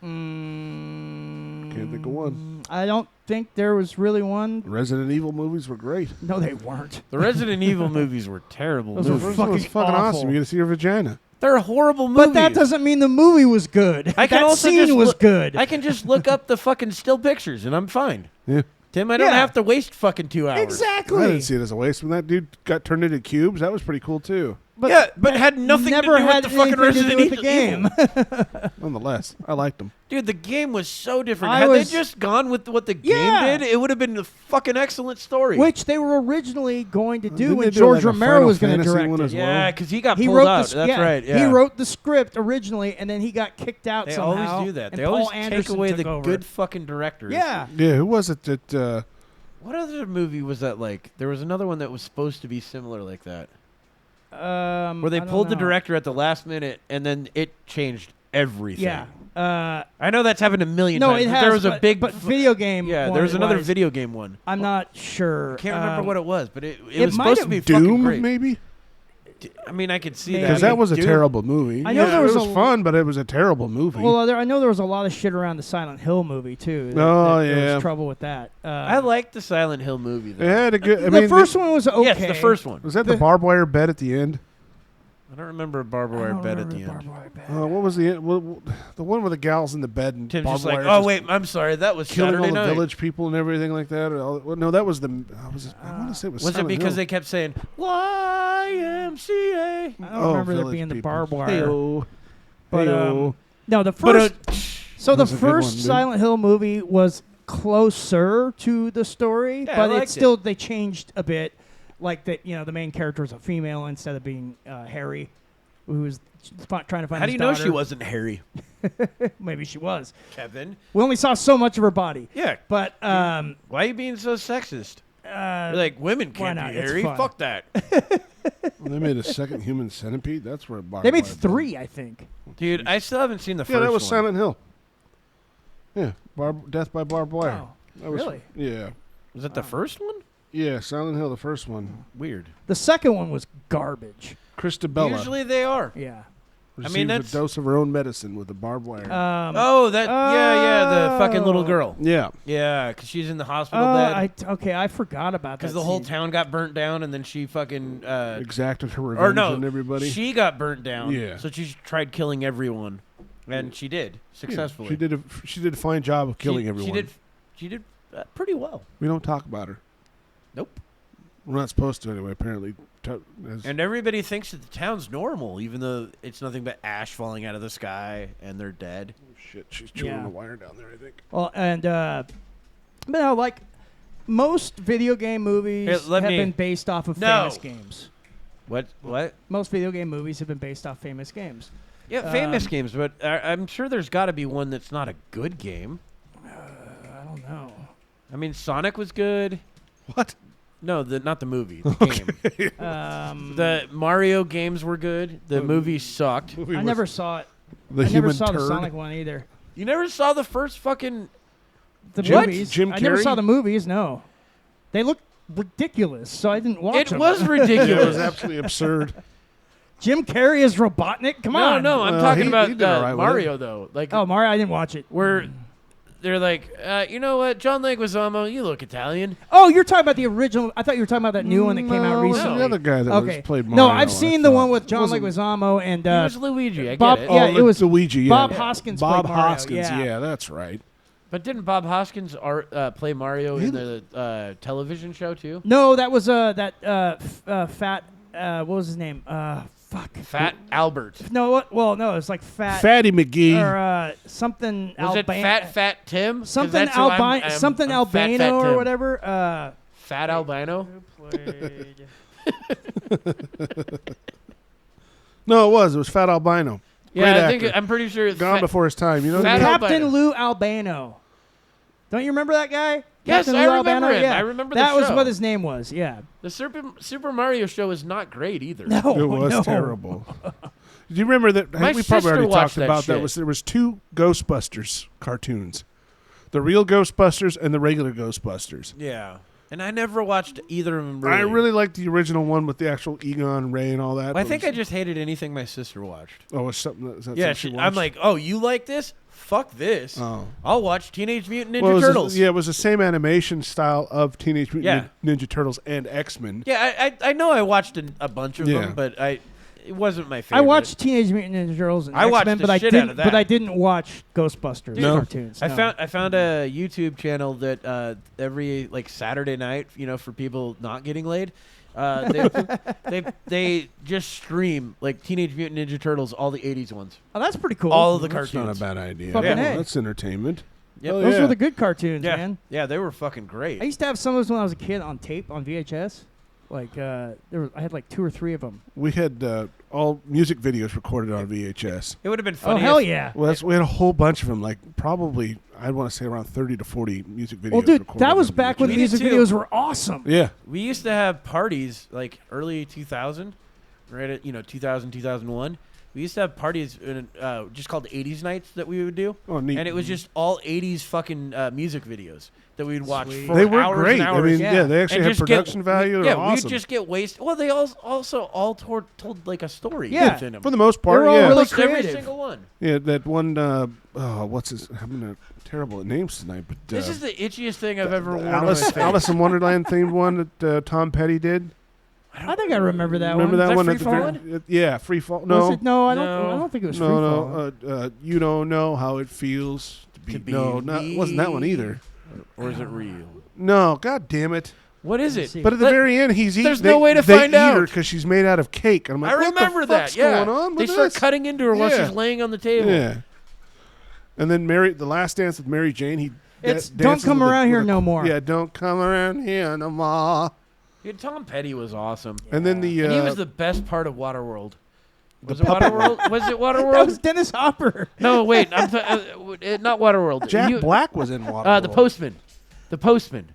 Can't think of one. I don't think there was really one. Resident Evil movies were great. No, they weren't. The Resident Evil movies were terrible. Those The were movies. first one was fucking fucking awful. awesome. You get to see her vagina. They're horrible movies. But that doesn't mean the movie was good. I can that also scene just was look- good. I can just look up the fucking still pictures and I'm fine. Yeah. Tim, I don't Yeah. have to waste fucking 2 hours. exactly. I didn't see it as a waste. When that dude got turned into cubes, that was pretty cool too. But yeah, but had nothing never to do had with the fucking anything to do Resident with the Evil. game. Nonetheless, I liked them. Dude, the game was so different. I Had was- they just gone with what the Yeah. game did, it would have been a fucking excellent story. Which they were originally going to do Didn't when they do, George like, a Romero Final was going to Fantasy direct one it. as well? Yeah, because he got He pulled wrote out. the That's right. Yeah. He wrote the script originally, and then he got kicked out They somehow. always do that. and They Paul always Anderson take away took the over. good fucking directors. Yeah. Yeah, who was it that? What other movie was that like? There was another one that was supposed to be similar like that. Where they I don't pulled the know. director at the last minute and then it changed everything. Yeah. I know that's happened a million No, times. it but has. there was a but, big but video game. Yeah, one there was another wise, video game one. I'm not sure. I can't remember what it was, but it it was might supposed to have be fucking Doom, great. maybe? I mean, I could see Maybe. that. Because that was a Doom- terrible movie. I know there was it was a- fun, but it was a terrible movie. Well, I know there was a lot of shit around the Silent Hill movie too. Oh, There yeah. was trouble with that. I liked the Silent Hill movie. Though. it had a good. I the mean, first one was okay. Yes, the first one. was that the barbed wire bed at the end? I don't remember a barbed I wire don't bed at remember the end. barbed wire bed. What was the the one with the gals in the bed and Tim's barbed just like, wire oh just wait, I'm sorry, that was killing Saturday all the night. village people and everything like that? Well, no, that was the. I want to say it was. Was it Silent because Hill. they kept saying YMCA? I don't remember there village being the people. barbed wire. Hey-o. But Hey-o. no, the But first. So the That's a good one, first dude. Silent Hill movie was closer to the story, Yeah, I but liked it's still they changed a bit. Like that, the main character is a female instead of being Harry. who was trying to find How do his you know daughter. she wasn't Harry? Maybe she was. Kevin. We only saw so much of her body. Yeah. But Why are you being so sexist? You're like, women why can't not? be It's Harry. fun. Fuck that. They made a second Human Centipede. That's where they made 3, I think. Dude, I still haven't seen the first Yeah, that was one. Silent Hill. Yeah, Death by Barbed Wire. Oh, That was, really? Yeah, Was it the first one? yeah. Silent Hill, the first one. Weird. The second one was garbage. Christabella Usually they are. Yeah. receives that's- a dose of her own medicine with a barbed wire. Oh, the fucking little girl. yeah, Yeah, because she's in the hospital bed. I forgot about that. Because the whole scene. town got burnt down, and then she fucking exacted her revenge on everybody. she got burnt down. Yeah. So she tried killing everyone, and she did Yeah, successfully. she did a fine job of killing She everyone. She did pretty well. We don't talk about her. Nope. We're not supposed to anyway. Apparently, And everybody thinks that the town's normal, even though it's nothing but ash falling out of the sky, and they're dead. shit, she's chewing Yeah. the wire down there. I think. Well, and but no, like most video game movies Here, let have me- been based off of No. famous games. What? Most video game movies have been based off famous games. Yeah, famous Um, games, but I'm sure there's got to be one that's not a good game. I don't know. I mean, Sonic was good. What? No, not the movie. The game. The Mario games were good. The movie sucked. I never saw it. The I human never saw turd. the Sonic one either. You never saw the first fucking. The Jim- movies. Jim I never Carrey? saw the movies. No, they look ridiculous, so I didn't watch It them. was Yeah, it ridiculous. was absolutely absurd. Jim Carrey is Robotnik. Come on. No, I'm Well, talking he about did all right with Mario though. Like, Oh, Mario, I didn't watch it. where they're like, you know what, John Leguizamo, you look Italian. Oh, you're talking about the original. I thought you were talking about that new one that came out No, it was recently. the other guy that Okay. was played Mario. No, I've I seen the thought. one with John Wasn't- Leguizamo and He was Luigi. I Bob- get it. yeah, oh, it was Luigi. Yeah. Bob Hoskins. Bob played Mario, Hoskins. Yeah. That's right. But didn't Bob Hoskins play Mario in the television show too? No, that was fat. What was his name? Fuck. Fat Albert. No, what? Well, no, it's like fat Fatty McGee. or something. Was it Fat Tim? 'Cause Something that's who I'm- albino, something I'm Fat albino or Tim. whatever. Fat albino. No, it was Fat Albino. Yeah, Great I think actor. I'm pretty sure it's Gone Fat- before his time. You know. Fat that? Captain Albino. Lou Albano. Don't you remember that guy? Yes, Captain I Lou remember Albano? him. Yeah. I remember the that was show. what his name was. Yeah. The Super Mario show is not great either. No, It was no. terrible. Do you remember that? My We probably sister already watched talked that about that. shit. There was 2 Ghostbusters cartoons, the real Ghostbusters and the regular Ghostbusters. Yeah. And I never watched either of them. Really. I really liked the original one with the actual Egon and Ray and all that. Well, I think I just hated anything my sister watched. Oh, it's something. Is that Yeah, something she I'm watched? like, oh, you like this? Fuck this. Oh. I'll watch Teenage Mutant Ninja Well, it was Turtles. it was the same animation style of Teenage Mutant Ninja Turtles and X-Men. Yeah, I know I watched a bunch of Yeah. them, but it wasn't my favorite. I watched Teenage Mutant Ninja Turtles and I watched X-Men, the but I shit out didn't. of that. But I didn't watch Ghostbusters No. cartoons. I no. found a YouTube channel that every like Saturday night, for people not getting laid, they just stream like Teenage Mutant Ninja Turtles, all the '80s ones, Oh, that's pretty cool. all of the That's cartoons. not a bad idea. Fucking Yeah, A. that's entertainment. Yep. Oh, Those yeah. were the good cartoons, Yeah, man. yeah, they were fucking great. I used to have some of those when I was a kid on tape on VHS. Like I had like 2 or 3 of them. We had all music videos recorded on VHS. It would have been Oh funny. hell if- yeah! Well, we had a whole bunch of them. Like probably, I'd want to say around 30 to 40 music videos. Well, dude, recorded that was on back when We VHS. did music too. videos were awesome. Yeah, We used to have parties like early 2000, right at 2000, 2001. We used to have parties just called 80s nights that we would do. oh neat. And it was just all 80s fucking music videos that we'd watch Sweet. for they were hours great. and I hours. mean, Yeah. yeah, they actually And had just get- production value. Yeah, They're awesome. we'd just get wasted. Well, they also all told like a story Yeah. within them. for the most part. They were all Yeah, really Almost every creative. single one. yeah. That one. What's his? I'm terrible at names tonight. But This is the itchiest thing I've ever worn. Alice on my face. Alice in Wonderland themed one that Tom Petty did. I think I remember that Remember one. that that one? Free at the very- Falling? yeah, Free Fall. Was No, it? No, I don't. No. I don't think it was Free Fall. no. You don't know how it feels to be. To be no, it wasn't that one me. either. Or is it real? No, God damn it! What is Let's it? see. But at the Let- very end, he's eating. there's no way to they find eat out. her because she's made out of cake. And I'm like, I what remember the that. fuck's Yeah, going on they with start this? cutting into her while Yeah. she's laying on the table. Yeah. And then the last dance with Mary Jane. He It's dances Don't Come with a- Around with Here a- No More. Yeah, don't come around here no more. Dude, Tom Petty was awesome. And then the And he was the best part of Waterworld. Was it Waterworld? Was it That Waterworld? was Dennis Hopper. No, wait. Not Waterworld. Jack Black was in Waterworld. The Postman. The Postman.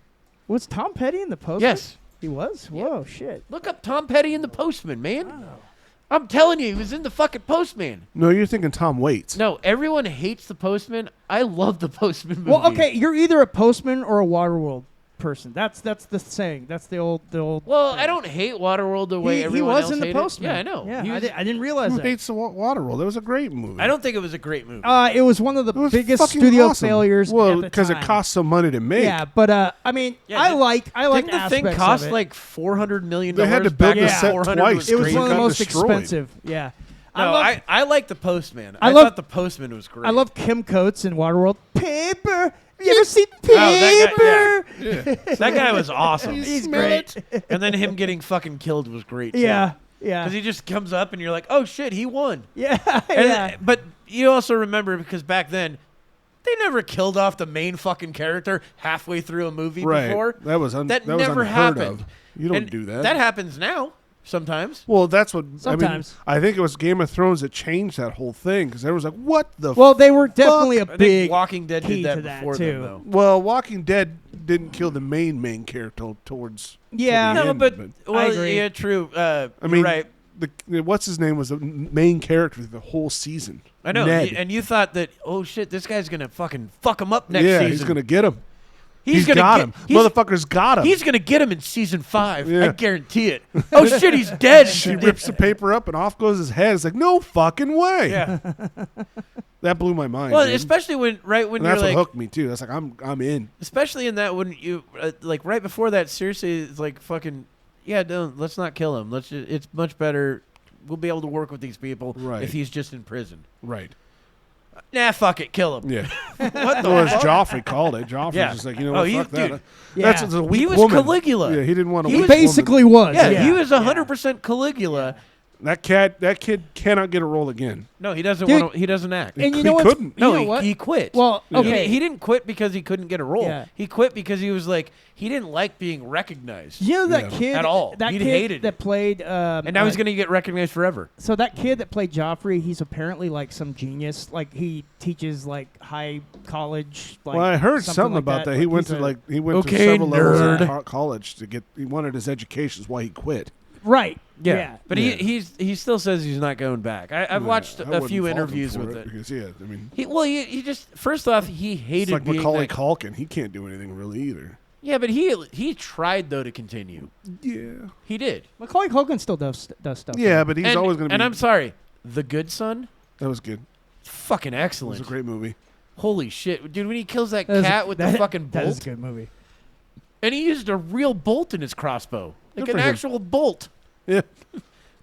Was Tom Petty in the Postman? Yes. He was? Whoa, shit. Look up Tom Petty in the Postman, man. I'm telling you, he was in the fucking Postman. No, you're thinking Tom Waits. No, everyone hates the Postman. I love the Postman movie. Well, okay, you're either a Postman or a Waterworld person. That's the saying. That's the old. Well, I don't hate Waterworld the way He everyone was else in the hated it. Postman. Yeah, I know. Yeah, He was- I didn't realize Who that. hates the Waterworld? That was a great movie. I don't think it was a great movie. It was one of the It was biggest fucking studio awesome. failures. Well, because it cost some money to make. Yeah, but I mean, Yeah, I like Didn't the thing aspects cost of it. like $400 million? They had to build back the when set 400 twice. was It was crazy? one of the got most destroyed. expensive. Yeah. No, I like the Postman. I I love- thought the Postman was great. I love Kim Coates in Waterworld. Paper. You ever see paper? that that guy was awesome. He's Smell great. And then him getting fucking killed was great. Too. Yeah. Yeah. Because he just comes up and you're like, oh shit, he won. Yeah. And- Yeah. But you also remember because back then, they never killed off the main fucking character halfway through a movie Right. before. That was That was never unheard happened. of. You don't And do that. That happens now sometimes. Well, that's what Sometimes. I think it was Game of Thrones that changed that whole thing because there was like, what the? Well, they were definitely a I think big. Walking Dead key did that to that, before too. them, though. Well, Walking Dead didn't kill the main character towards. Yeah. till the No, end, but I well, agree. yeah, true. I You're mean, right. what's his name was the main character the whole season. I know, Ned. and you thought that, oh shit, this guy's gonna fucking fuck him up next yeah, season. he's gonna get him. He's gonna got get him. He's, Motherfucker's got him. he's gonna get him in season 5. I Yeah. guarantee it. Oh shit, he's dead. She rips the paper up and off goes his head. It's like, no fucking way. Yeah. That blew my mind. Well, dude. especially when and you're that's like, what hooked me too. That's like I'm in. especially in that when you like right before that. Seriously, it's like fucking yeah. Don't let's not kill him. It's much better. We'll be able to work with these people Right. if he's just in prison. Right. Nah, fuck it, kill him. Yeah. What the? Well, as fuck? Joffrey called it. Joffrey's Yeah. just like, you know Oh, what? he- Fuck that. dude. Yeah. That's a weak He was woman. Caligula. Yeah, he didn't want to. He weak basically woman. was. Yeah, Yeah. he was 100% Caligula. That kid cannot get a role again. No, he doesn't Dude. want to. He doesn't act. And you He know what? couldn't. No, you know what? he quit. Well, Yeah. okay. He didn't quit because he couldn't get a role. Yeah. He quit because he was like he didn't like being recognized, You know that Yeah. kid At all. That He'd kid hated that it. played. and now he's gonna get recognized forever. So that kid that played Joffrey, he's apparently like some genius. Like he teaches like high college. Like, Well, I heard something something like about that. He went he's to a- he went to Okay, several levels nerd. of college to get. He wanted his education. Is why he quit. right. Yeah. But Yeah. he still says he's not going back. I've Yeah, watched I a wouldn't few fault him interviews for with it. because I mean, He just first off he it's hated like being Macaulay that- Culkin. He can't do anything really either. Yeah, but he tried though to continue. Yeah. He did. Macaulay Culkin still does stuff. Yeah, but he's and, always going to be. And I'm sorry, The Good Son, that was good. fucking It excellent. was a great movie. Holy shit, dude! When he kills that That is- cat with the that- fucking That is a bolt, good movie. and he used a real bolt in his crossbow, like Good an for him. actual bolt, Yeah.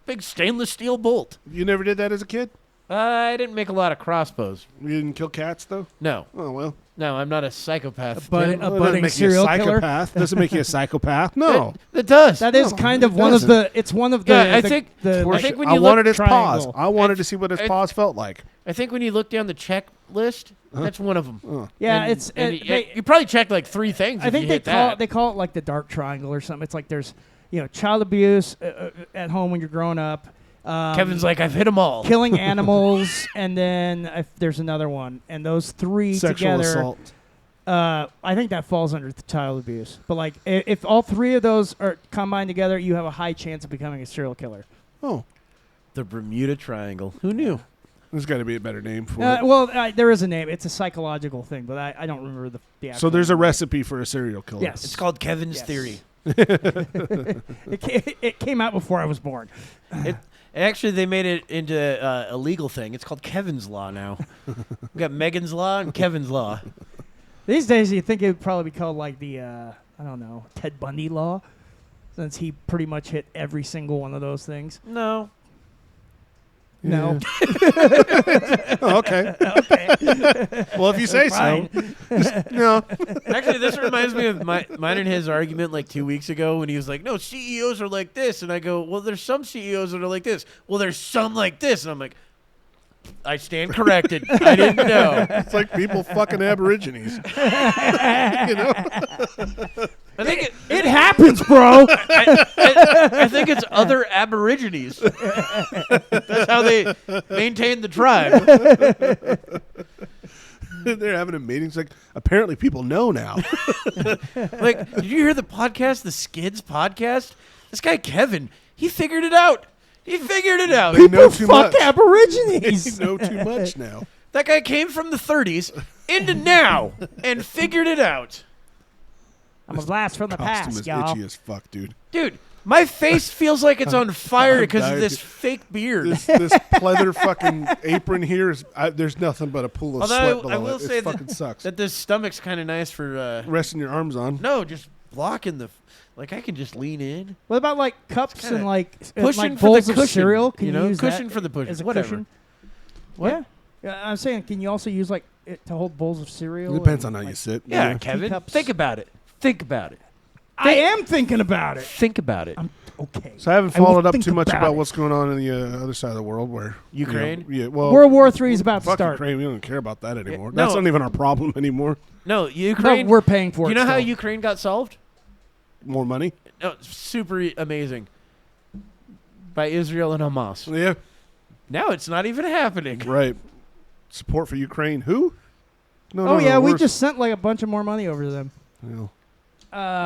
big stainless steel bolt. You never did that as a kid? I didn't make a lot of crossbows. You didn't kill cats though? No, Oh well. no, I'm not a psychopath. But Tim. a Well, it budding doesn't make you a serial killer. psychopath. Doesn't make you a psychopath. No. It does. That is No, kind of it one doesn't. of the. It's one of the. Yeah, I the- think- the, I think when I you wanted look his paws. triangle. I wanted to see what his I- paws felt like. I think when you look down the checklist, that's one of them. Oh. Yeah, And- it's. and they- you probably checked like 3 things. I if think you they hit call that. it, they call it like the dark triangle or something. It's like there's child abuse at home when you're growing up. Kevin's like, I've hit them all. killing animals, and then there's another one, and those 3 Sexual together. assault. I think that falls under the child abuse. But like, if all 3 of those are combined together, you have a high chance of becoming a serial killer. Oh. The Bermuda Triangle. Who knew? There's got to be a better name for it. Well, there is a name. It's a psychological thing, but I don't remember the actual So there's a name. recipe for a serial killer. Yes. It's called Kevin's Yes. Theory. It came out before I was born. Actually, they made it into a legal thing. It's called Kevin's Law now. We got Megan's Law and Kevin's Law. These days, you think it would probably be called like the I don't know, Ted Bundy law, since he pretty much hit every single one of those things. No. No. Oh, okay. Okay. Well, if you say so. Fine. No. Actually, this reminds me of mine and his argument like 2 weeks ago when he was like, no, CEOs are like this. And I go, well, there's some CEOs that are like this. Well, there's some like this. And I'm like, I stand corrected. I didn't know. It's like people fucking Aborigines. You know? I think It Shit happens, bro. I think it's other Aborigines. That's how they maintain the tribe. They're having a meeting. It's like, apparently people know now. Like, did you hear the podcast, the Skids podcast? This guy, Kevin, he figured it out. He figured it out. They know People too fuck much. Aborigines. They know too much now. That guy came from the 30s into now and figured it out. I'm a blast from the Costume past, is y'all. itchy as fuck, dude. Dude, my face feels like it's on fire I'm because of dying. this fake beard. This pleather fucking apron here is. there's nothing but a pool of Although sweat below I will it. say It fucking sucks. that this stomach's kind of nice for... Resting your arms on. no, just blocking the... Like, I can just lean in. What about like cups kinda and like Pushing like for bowls the of cushion. cereal? Can you know, use cushion that for the push. as a Whatever. cushion? What? Yeah, I'm saying, can you also use like it to hold bowls of cereal? It depends and, on how you like- sit. Yeah, know? Kevin. Teacups. Think about it. Think about it. I am thinking about it. Think about it. Okay. So I haven't I will followed up think too much about it. what's going on in the other side of the world, where Ukraine? Yeah. Well, World War III is about to fuck start. Ukraine. We don't care about that anymore. no. That's not even our problem anymore. No, No, Ukraine. we're paying for it. you know how still. Ukraine got solved? More money. No, super amazing. By Israel and Hamas. Yeah. Now it's not even happening. Right. Support for Ukraine. Who? No. Oh no, yeah, no, we we're- just sent like a bunch of more money over to them. Well,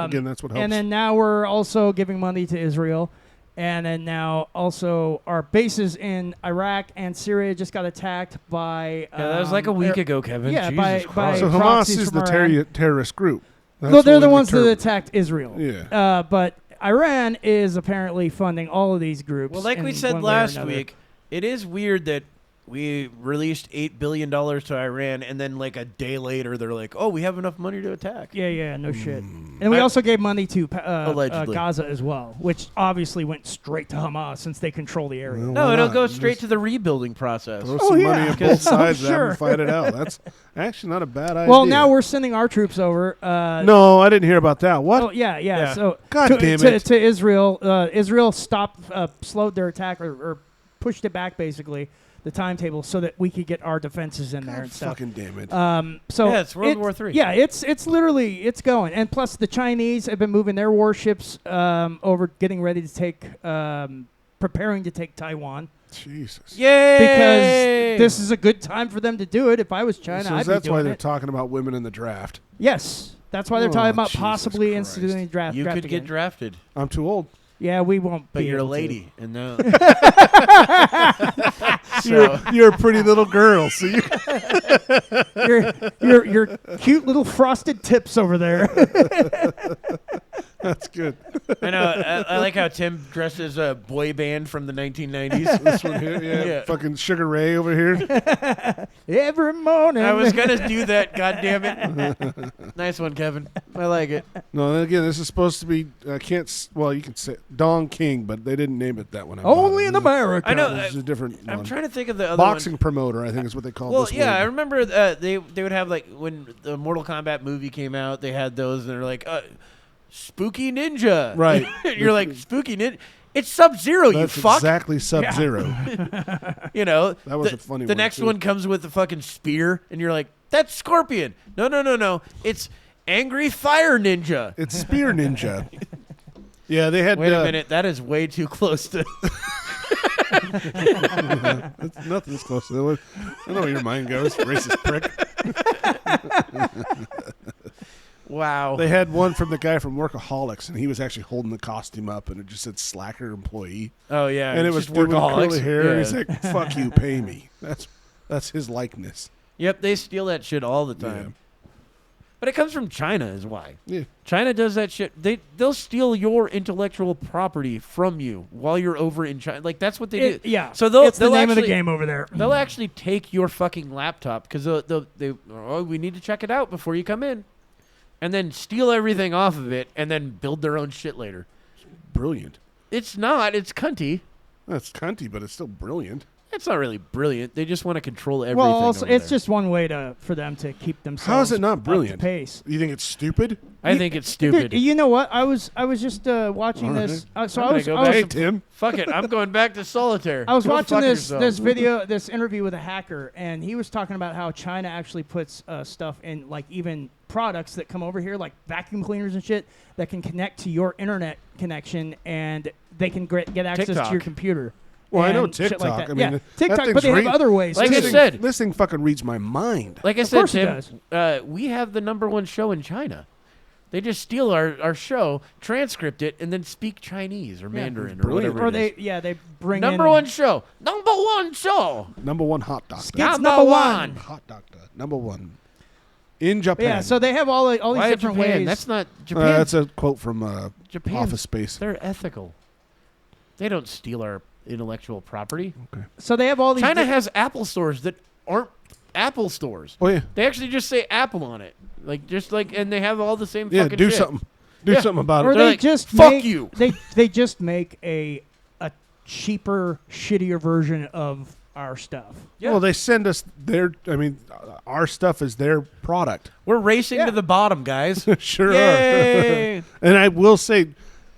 again, that's what helps. And then now we're also giving money to Israel. And then now also our bases in Iraq and Syria just got attacked by... Yeah, that was like a week ago, Kevin. yeah, Jesus by Christ. so Hamas proxies is from the Iran. terrorist group. That's No, they're what the we ones that determined. attacked Israel. Yeah. But Iran is apparently funding all of these groups. Well, like we in said one way or last another. week, it is weird that we released $8 billion to Iran, and then like a day later, they're like, oh, we have enough money to attack. Yeah, no shit. And we I- also gave money to Allegedly. Gaza as well, which obviously went straight to Hamas since they control the area. Well, No, why it'll not? go Just straight to the rebuilding process. Throw Oh, some yeah. money on both sides and have Sure. them fight it out. That's actually not a bad idea. Well, now we're sending our troops over. No, I didn't hear about that. What? Oh, yeah. So God to, damn to, it. to Israel, Israel slowed their attack or pushed it back, basically, the timetable, so that we could get our defenses in there God and stuff. fucking damn it. So Yeah, it's World War III. Yeah, it's literally it's going, and plus the Chinese have been moving their warships over, getting ready to take, preparing to take Taiwan, Jesus. Yay! because this is a good time for them to do it. If I was China, So I'd that's be why doing they're it. talking about women in the draft. Yes, that's why they're Oh, talking about Jesus possibly Christ. instituting draft. You draft could get again. drafted, I'm too old. Yeah, we won't. but be you're a able to. lady, and no. So, You're a pretty little girl, so you Your cute little frosted tips over there. that's good. I know. I like how Tim dressed as a boy band from the 1990s. This one here, yeah, Yeah. fucking Sugar Ray over here. Every morning. I was gonna do that. God damn it! Nice one, Kevin. I like it. No, and again, this is supposed to be. I can't. Well, you can say Don King, but they didn't name it that one. Only in America. I know. This is a different I'm one. trying to think of the other Boxing one. promoter, I think, is what they call Well, this. yeah, I word. remember they would have like when the Mortal Kombat movie came out, they had those, and they're like, Spooky Ninja. Right. You're like Spooky Ninja. It's Sub-Zero, you That's fuck. exactly Sub-Zero. You know, That was the, a funny The one, next too. one comes with the fucking spear, and you're like, that's Scorpion. No. It's Angry Fire Ninja. It's Spear Ninja. Yeah, they had. Wait a minute, that is way too close to. It's nothing's close to that one. I know where your mind goes, racist prick. Wow. They had one from the guy from Workaholics, and he was actually holding the costume up, and it just said slacker employee. Oh yeah, And it it's was just dude with workaholics. curly hair, Yeah. and he's like, fuck you, pay me. That's his likeness. Yep, they steal that shit all the time. But it comes from China, is why. Yeah. China does that shit. They'll steal your intellectual property from you while you're over in China. Like that's what they do. Yeah. So they'll it's the they'll name of the actually- game over there. They'll actually take your fucking laptop because we need to check it out before you come in, and then steal everything off of it and then build their own shit later. Brilliant. It's not. It's cunty. That's cunty, but it's still brilliant. It's not really brilliant. They just want to control everything. Well, also, over it's there. just one way for them to keep themselves. How is it not up to brilliant? pace. You think it's stupid? I think it's stupid. Dude, you know what? I was just watching All this. So I'm I gonna was go I was, back Hey, to- Tim. Fuck it. I'm going back to solitaire. I was Go watching fuck this yourself. this interview with a hacker, and he was talking about how China actually puts stuff in, like even products that come over here, like vacuum cleaners and shit, that can connect to your internet connection, and they can get access to TikTok. your computer. Well, I know and shit TikTok. like that. I mean, yeah, that TikTok, thing's but they have re- other ways. Like too. I said, this thing fucking reads my mind. Like I Of said, course it Tim, we have the #1 show in China. They just steal our show, transcript it, and then speak Chinese or Mandarin or brilliant. whatever or it is. they bring in #1 show. #1 show. #1 hot doctor. Skits Number #1. Hot doctor. #1 in Japan. Yeah, so they have all these Why different Japan? ways. That's not Japan. That's a quote from Japan. Office Space. They're ethical. They don't steal our intellectual property. So they have all these. China has Apple stores that aren't Apple stores. Oh yeah, They actually just say Apple on it, and they have all the same yeah. fucking Do shit. something. Do Yeah. something about or it. They're they like, just "Fuck make, you." They just make a cheaper, shittier version of our stuff. Yeah. Well, they send us their. I mean, our stuff is their product. We're racing Yeah. to the bottom, guys. Sure Yay! are. And I will say,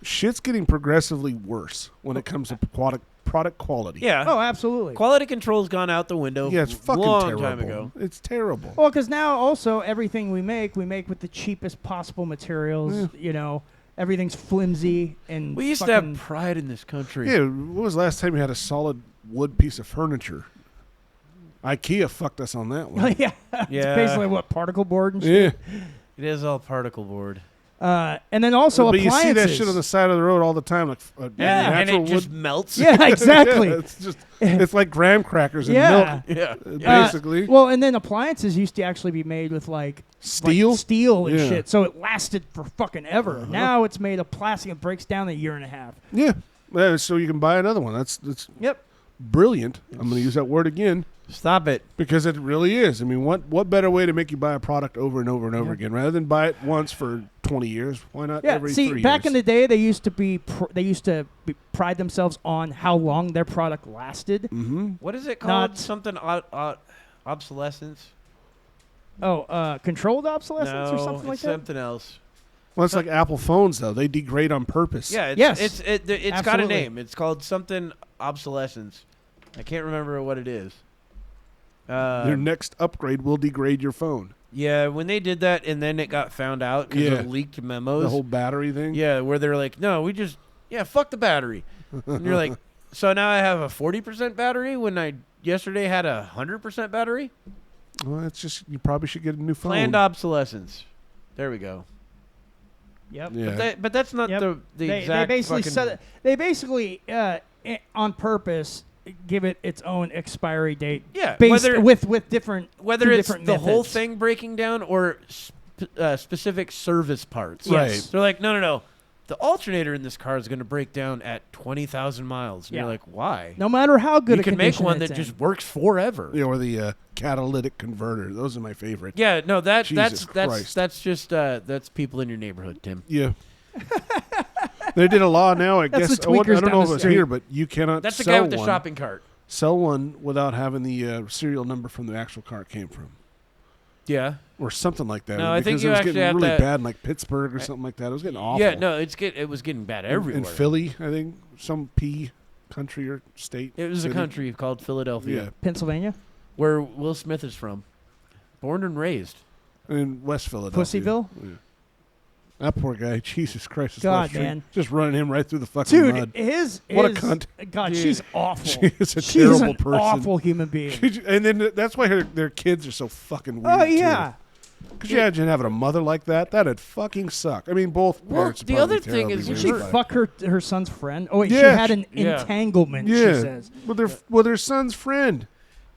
shit's getting progressively worse when it comes to product quality. Yeah. Oh, absolutely. Quality control's gone out the window. Yeah, it's fucking long terrible. time ago. It's terrible. Well, because now also everything we make with the cheapest possible materials. You know, everything's flimsy and We used to fucking- have pride in this country. Yeah, when was the last time you had a solid wood piece of furniture? IKEA fucked us on that one. yeah, Yeah. it's basically what particle board and shit. Yeah. It is all particle board. And then also But you see appliances. that shit on the side of the road all the time, like Yeah. And natural it just wood. melts. Yeah, exactly. Yeah, it's like graham crackers and Yeah. Yeah. milk, basically. Well, and then appliances used to actually be made with like Steel? steel and Yeah. shit, so it lasted for fucking ever. Now it's made of plastic. It breaks down in a year and a half. Yeah. So you can buy another one. That's Yep. brilliant. I'm going to use that word again Stop it. because it really is. I mean, what better way to make you buy a product over and over and over again rather than buy it once for 20 years? Why not Yeah. every See, 3 back years? in the day, they used to pride themselves on how long their product lasted. Mm-hmm. What is it called? Not- Something obsolescence? Oh, controlled obsolescence or something like it's that. something else. Well, it's like Apple phones, though. They degrade on purpose. Yeah, it's, Yes. it's got a Absolutely. name. It's called something obsolescence. I can't remember what it is. Your next upgrade will degrade your phone. Yeah, when they did that and then it got found out because Yeah. of leaked memos. The whole battery thing. Yeah, where they're like, no, fuck the battery. And you're like, so now I have a 40% battery when I yesterday had a 100% battery? Well, it's just you probably should get a new phone. Planned obsolescence. There we go. Yep. Yeah. But that's not Yep. the They exact basically fucking... set it, they basically on purpose give it its own expiry date. Yeah, Based whether with different whether two it's different the whole methods. thing breaking down or specific service parts. Right. Yes. They're like, no. The alternator in this car is going to break down at 20,000 miles. And Yeah. you're like, why? No matter how good You a can make condition one it's that in. just works forever. Yeah, or the catalytic converter. Those are my favorite. Yeah, no, Jesus Christ. that's just that's people in your neighborhood, Tim. Yeah. They did a law now, I That's guess. the I tweakers don't down know the Uh, if it's street. here, but you cannot That's the sell guy with the one. shopping cart. Sell one without having the serial number from the actual car it came from. Yeah. Or something like that. No, I think because you it was actually getting have really to- bad in like Pittsburgh or something like that. It was getting awful. Yeah, no, it was getting bad everywhere. In Philly, I think. Some P country or state. It was a city. country called Philadelphia, Yeah. Pennsylvania, where Will Smith is from. Born and raised. In West Philadelphia. Pussyville. Yeah. That poor guy, Jesus Christ. his God, left street, man. Just running him right through the fucking Dude, mud. what a cunt. God, Dude. she's awful. She is a She's terrible an person. awful human being. And then that's why their kids are so fucking weird. Oh yeah. Could you imagine having a mother like that? That'd fucking suck. I mean, both Well, parents. are the probably other thing is terribly Did she weird, but- fuck her son's friend? Oh wait, she Yeah, had an yeah. entanglement. Yeah, She says. with their son's friend.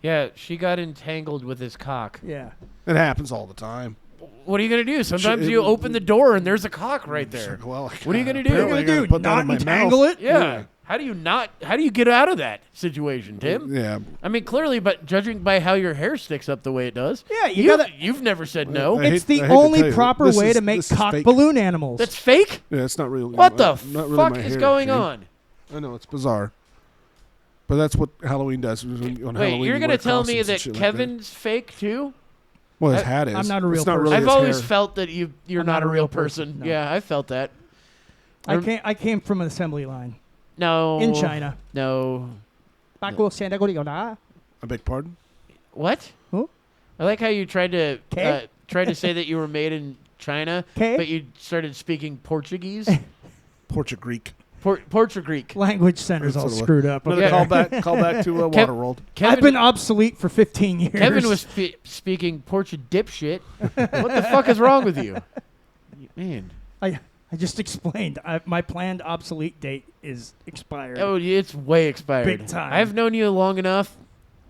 Yeah, she got entangled with his cock. Yeah. It happens all the time. What are you going to do? Sometimes It- you open the door and there's a cock right It's there. like, well, What are you gonna do? apparently What are you I gonna gotta put that Not in my entangle mouth. it? Yeah. How do you get out of that situation, Tim? Yeah. I mean, clearly, but judging by how your hair sticks up the way it does, Yeah, you gotta. you've never said no. I It's hate- the I hate to only tell you, proper this way is- to make this is cock fake. balloon animals. That's fake? Yeah, it's not really. What the not really fuck my is hair, going Shane. on? I know it's bizarre, but that's what Halloween does. On Wait, Halloween, you're you going wear to tell me costumes and that shit like Kevin's fake too? Well, his I- hat is. I'm not a real It's not person. really I've his always hair. felt that you're I'm not a real person. No. Yeah, I felt that. I came from an assembly line No. in China. No. I What? beg pardon. What? Who? I like how you tried to K? tried to say that you were made in China, 'Kay. but you started speaking Portuguese. Portuguese. Portuguese. Language center's all That's what it screwed up. Another Okay. call back to Waterworld. I've been obsolete for 15 years. Kevin was speaking Portuguese dipshit. What the fuck is wrong with you? Man. I just explained. My planned obsolete date is expired. Oh, it's way expired. Big time. I've known you long enough.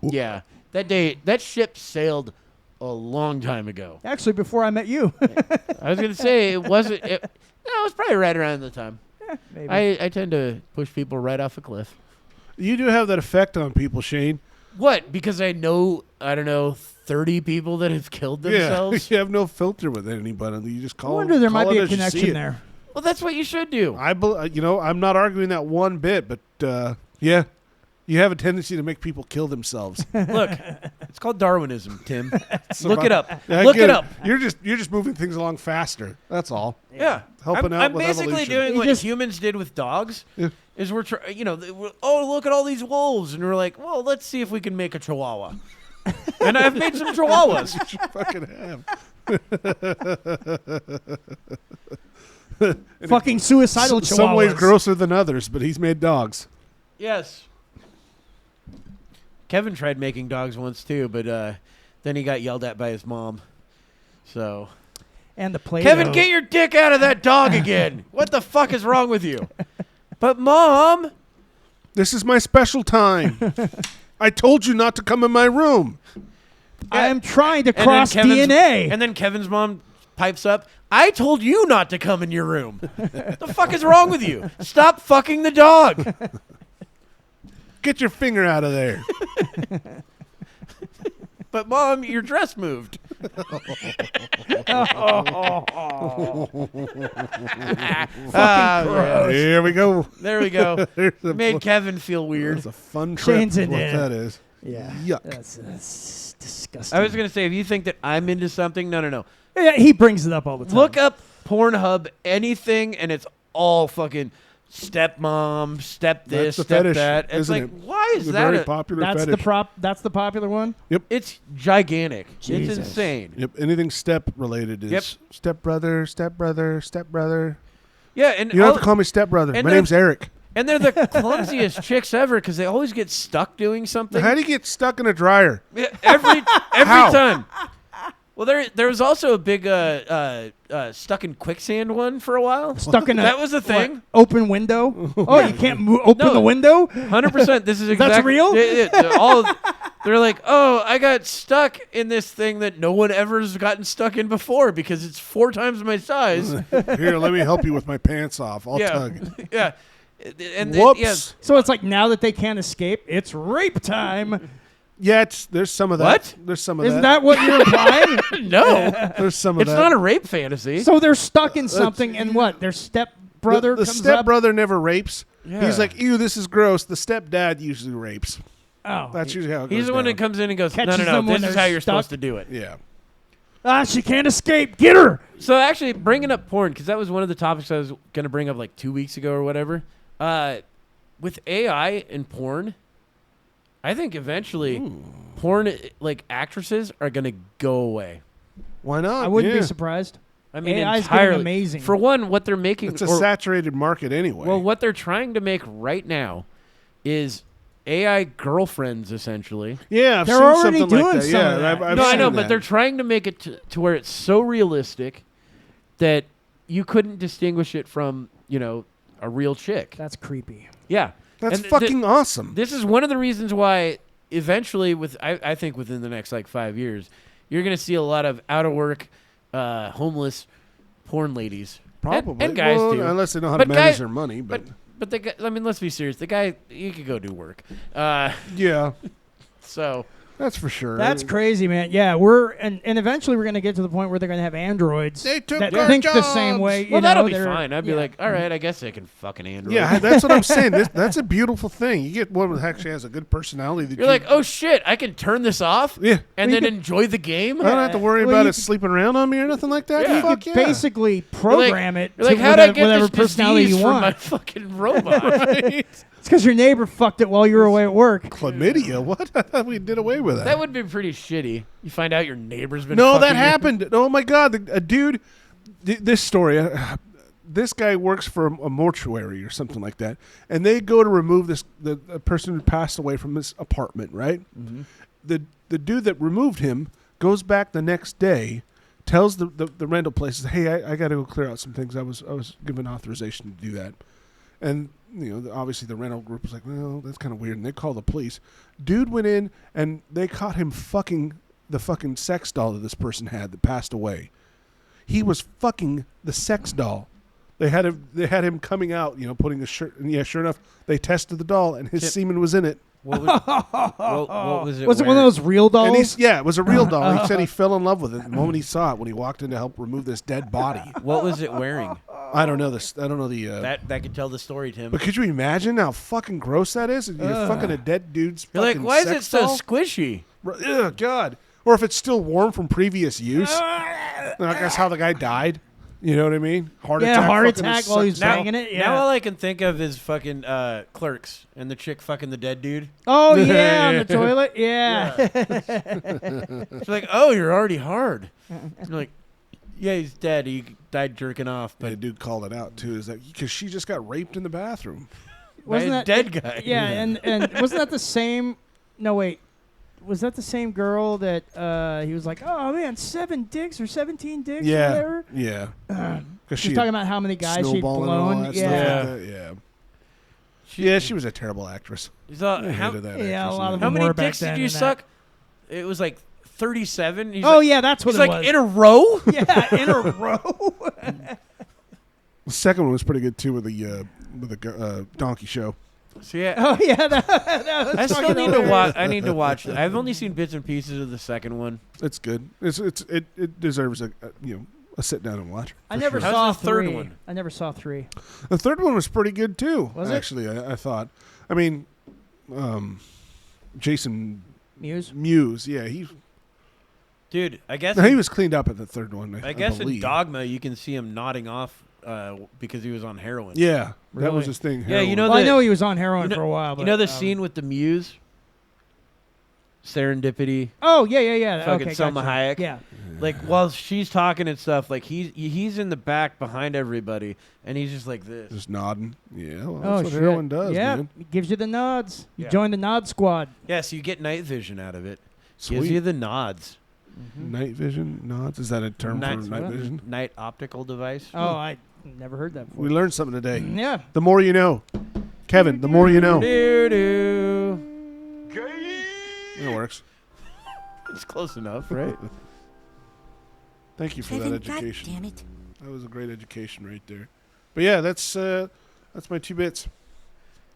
Yeah. That ship sailed a long time ago. Actually, before I met you. I was going to say, it was probably right around the time. Maybe. I tend to push people right off a cliff. You do have that effect on people, Shane. What? Because I don't know, 30 people that have killed themselves? Yeah, you have no filter with anybody. You just I call. wonder there call might be it a as you see connection it. there. Well, that's what you should do. I'm not arguing that one bit, but yeah, you have a tendency to make people kill themselves. Look, it's called Darwinism, Tim. So Look it up. I Look get it up. You're just moving things along faster. That's all. Yeah. Helping out I'm with basically evolution. doing You what just- humans did with dogs. Yeah. Is we're look at all these wolves, and we're like, well, let's see if we can make a chihuahua. And I've made some chihuahuas. You fucking have. Fucking suicidal chihuahuas. Some ways grosser than others, but he's made dogs. Yes. Kevin tried making dogs once too, but then he got yelled at by his mom. So, And the Play-Doh. Kevin, get your dick out of that dog again. What the fuck is wrong with you? But Mom, This is my special time. I told you not to come in my room. I am trying to And then cross DNA. And then Kevin's mom pipes up, I told you not to come in your room. The fuck is wrong with you? Stop fucking the dog. Get your finger out of there. But Mom, your dress moved. gross. Here we go. There we go. There's a, Made Kevin feel weird. that's a fun trip. Shane's in what there. that is. Yeah. Yuck. That's disgusting. I was going to say, if you think that I'm into something, no. Yeah, he brings it up all the time. Look up Pornhub, anything, and it's all fucking stepmom, step this, That's the step fetish, that. It's isn't like, it? why It's is a that? very popular That's fetish. That's the popular one. It's gigantic. Jesus. It's insane. Yep. Anything step related is Yep. stepbrother, stepbrother, stepbrother. Yeah, and You don't have to call me stepbrother. and My they're- name's Eric. and they're the clumsiest chicks ever because they always get stuck doing something. How do you get stuck in a dryer? Yeah, every How? time. Well, there was also a big stuck in quicksand one for a while. Stuck in a That was a thing. what, open window. Oh, you can't open No. the window. 100%. This is exactly real? They're like, oh, I got stuck in this thing that no one ever has gotten stuck in before because it's 4 times my size. Here, let me help you with my pants off. I'll yeah, tug. yeah. And Whoops. yeah. So it's like now that they can't escape, it's rape time. Yeah, there's some of that. What? There's some of Isn't that. that what you're implying? No, There's some of it's that. not a rape fantasy. So they're stuck in something, and what? Their stepbrother the comes stepbrother never rapes. Yeah. He's like, ew, this is gross. The stepdad usually rapes. up. Oh, That's usually how it goes He's the one down. that comes in and goes, Catches no, them when this is they're how you're stuck. supposed to do it. Yeah. she can't escape. Get her. So actually, bringing up porn, because that was one of the topics I was going to bring up like 2 weeks ago or whatever. With AI and porn, I think eventually porn, like actresses, are going to go away. Why not? I wouldn't Yeah. be surprised. I mean, AI is entirely. getting amazing. For one, what they're making, It's a or- saturated market anyway. well, what they're trying to make right now is AI girlfriends, essentially. yeah, I've They're seen already something doing like that. some Yeah, of that. I've No, I seen know, that. but they're trying to make it to where it's so realistic that you couldn't distinguish it from, a real chick. That's creepy. Yeah. That's And fucking awesome. This is one of the reasons why eventually, I think within the next like 5 years, you're going to see a lot of out of work, homeless porn ladies. Probably. And guys Well, too. unless they know how But to manage guy- their money. But, But the guy, I mean, let's be serious. The guy, he could go do work. yeah, So that's for sure. That's I mean, crazy, man. Yeah, and eventually we're gonna get to the point where they're gonna have androids They took that our think the same jobs. way. well, that'll be they're- fine. I'd be yeah. like, all right, I guess they can fucking Android. Yeah, that's what I'm saying. That's a beautiful thing. You get one that actually has a good personality. That You're like, oh shit, I can turn this off yeah. and Well, then you enjoy the game. I don't have to worry Well, about you it sleeping around on me or nothing like that. Yeah. You Fuck could yeah. basically program it You're like, to how'd I get whatever this personality disease you from my want. fucking robot? Right? It's because your neighbor fucked it while you were away at work. Chlamydia? What? I thought we did away with with that. That would be pretty shitty. You find out your neighbor's been. No, fucking that you. happened. Oh my God, a dude. This story. This guy works for a mortuary or something like that, and they go to remove the person who passed away from this apartment. Right. Mm-hmm. The dude that removed him goes back the next day, tells the rental places, "Hey, I got to go clear out some things. I was given authorization to do that," and obviously the rental group was like, "Well, that's kind of weird," and they call the police. Dude went in and they caught him fucking the fucking sex doll that this person had that passed away. He was fucking the sex doll. They had him coming out, putting the shirt. And yeah, sure enough, they tested the doll, and his semen was in it. What was it? Was it one of those real And dolls? it was a real doll. He said he fell in love with it the moment he saw it when he walked in to help remove this dead body. What was it wearing? I don't know this. I don't know the. That could tell the story, Tim. But could you imagine how fucking gross that is? You're fucking a dead dude's. You're like, fucking why is it sex so doll? squishy? Ugh, God. Or if it's still warm from previous use. That's how the guy died. You know what I mean? Heart attack fucking while he's sucks. banging it. Yeah. Now all I can think of is fucking Clerks and the chick fucking the dead dude. Oh yeah, on the toilet. Yeah. She's like, oh, you're already hard. You're like, yeah, he's dead. He died jerking off. But But the dude called it out too. Is that because she just got raped in the bathroom? wasn't that dead guy? Yeah, and wasn't that the same? No, wait. Was that the same girl that he was like, oh man, 7 dicks or 17 dicks? Or whatever? Yeah. Because She's talking about how many guys she'd snowballing and all blown. that Yeah. stuff like that. Yeah. She was a terrible actress. He's all, I how hated that yeah, actress a lot in of that. how them many more back dicks did then you than that. suck? It was like 37. He's Oh like, yeah, that's what he's it like was. in a row. Yeah, in a row. The second one was pretty good too with the donkey show. So yeah, Oh yeah, that was I still fucking need to hilarious. watch. I need to watch. I've only seen bits and pieces of the second one. It's good. It deserves a sit down and watch. I for never sure. saw How's the third 3. one? I never saw 3. The third one was pretty good too. Was it? Actually, I thought. I mean, Jason Muse. Mewes. Yeah, he Dude, I guess was cleaned up at the third one. I guess in believe. Dogma you can see him nodding off because he was on heroin. Yeah, that Really? was his thing. Yeah, you know Well, I the- know he was on heroin you know- for a while. But, You know the scene with the Muse? Serendipity. Oh yeah. Fucking Okay, Selma gotcha. Hayek. Yeah. Like while she's talking and stuff, like he's in the back behind everybody, and he's just like this. just nodding. Yeah, well, Oh that's what shit. heroin does, Yeah, man. it gives you the nods. You Yeah. join the nod squad. Yeah, so you get night vision out of it. Sweet. Gives you the nods. Night vision nods. Is that a term Night- for night vision? Night optical device. Oh, I never heard that before. We learned something today. Yeah. The more you know, Kevin. The more you know. Doo-doo. It works. It's close enough, right? Thank you for that Kevin, education. God damn it. That was a great education right there. But yeah, that's my 2 bits.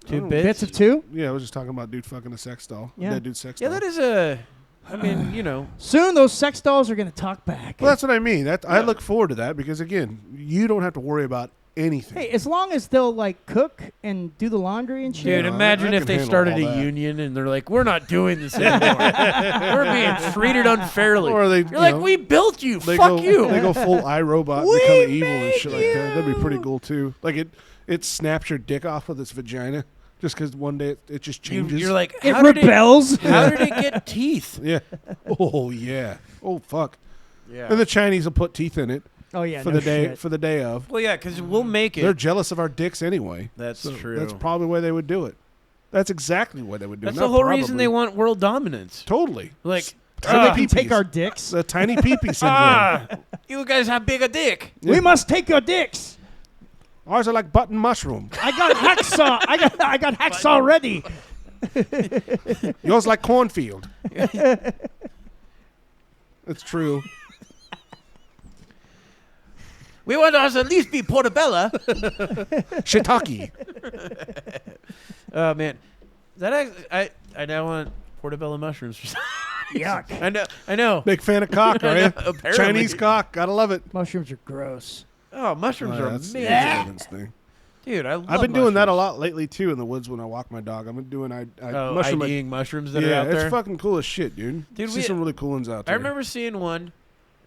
Two Oh. bits. Bits of 2. Yeah, I was just talking about dude fucking a sex doll. Yeah. That dude's sex Yeah, doll. that is a. I mean, you know. Soon those sex dolls are going to talk back. Well, that's what I mean. I look forward to that because again, you don't have to worry about anything. Hey, as long as they'll like cook and do the laundry and shit. Dude, Yeah, imagine I if can they handle started all a that. union and they're like, "We're not doing this anymore. We're being treated unfairly." Or they, You're like, "We built you. they Fuck go, you." They go full iRobot and We become evil and made shit like that. That'd be pretty cool too. Like it snaps your dick off with its vagina just because one day it just changes. You're like, It "How did rebels. How did it get teeth?" yeah. Oh yeah. Oh fuck. Yeah. And the Chinese will put teeth in it Oh yeah, for no the day shit. for the day of. Well, yeah, because we'll make They're it. jealous of our dicks anyway. That's So true. That's probably why they would do it. That's exactly what they would do. That's Not the whole probably. reason they want world dominance. Totally. Like, So Tiny they can take peepees. our dicks. The tiny peepee syndrome. ah, you guys have bigger dick. We must take your dicks. Ours are like button mushroom. I got hacksaw. I got hacksaw ready. Yours like cornfield. It's true. We want us at least be portobello. Shiitake. Oh man, I now want portobello mushrooms. Yuck. I know. Big fan of cock, are you? Apparently. Chinese cock. Gotta love it. Mushrooms are gross. Oh, mushrooms are That's amazing, Kevin's thing. dude. I love I've been doing that a mushrooms. lot lately too in the woods when I walk my dog. I've been doing mushroom. IDing mushrooms that yeah, are out it's there. fucking cool as shit, dude. Dude, See we- some really cool ones out I there. remember seeing one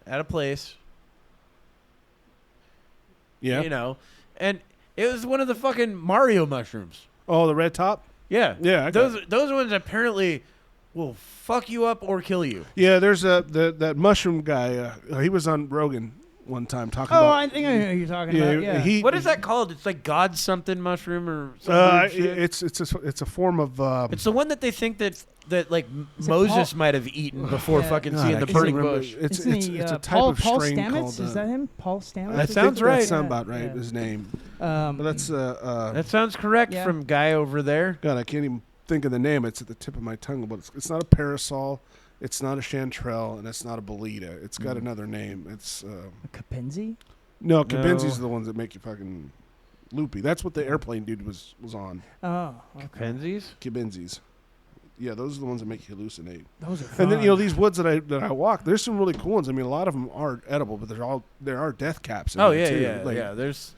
at a place, Yeah. you know, and it was one of the fucking Mario mushrooms. Oh, the red top. Yeah, Yeah. I got those ones apparently will fuck you up or kill you. Yeah, there's that mushroom guy. He was on Rogan one time talking Oh, about. I think I know who you're talking about. Yeah. What is that called? It's like God something mushroom or something. It's a form of. It's the one that they think that like Is it Moses Paul- might have eaten before fucking God, seeing I the can't burning remember. bush. It's Isn't it's he, a type Paul, of Paul strain Stamets? called. Is that him? Paul Stamets? That I sounds think right. That sounds about right. Yeah. His name. Um, But that's That sounds correct Yeah. from guy over there. God. I can't even think of the name. It's at the tip of my tongue. But it's not a parasol. It's not a chanterelle, and it's not a bolita. It's got another name. It's a Capenzi? no. Cabenzi's are the ones that make you fucking loopy. That's what the airplane dude was on. Oh, okay. Penzies? Cabenzi's. Yeah, those are the ones that make you hallucinate. Those are fun. And then these woods that I walk, there's some really cool ones. I mean, a lot of them are edible, but there are death caps in Oh there yeah, too. yeah. There's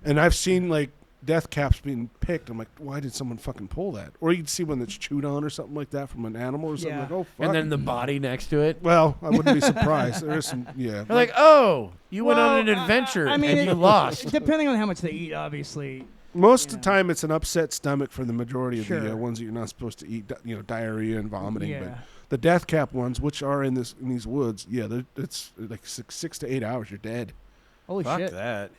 And I've seen like death caps being picked. I'm like, why did someone fucking pull that? Or you'd see one that's chewed on or something like that from an animal or something. Yeah. Like, oh fuck. and then the body next to it. Well, I wouldn't be surprised. There's some, yeah. They're like, oh, you went on an Well, adventure I mean, and it- you lost. Depending on how much they eat, obviously. Most of yeah. the time, it's an upset stomach for the majority of the Sure. ones that you're not supposed to eat. Diarrhea and vomiting. Yeah. But the death cap ones, which are in these woods, yeah, it's like 6 to 8 hours. You're dead. Holy Fuck shit. that.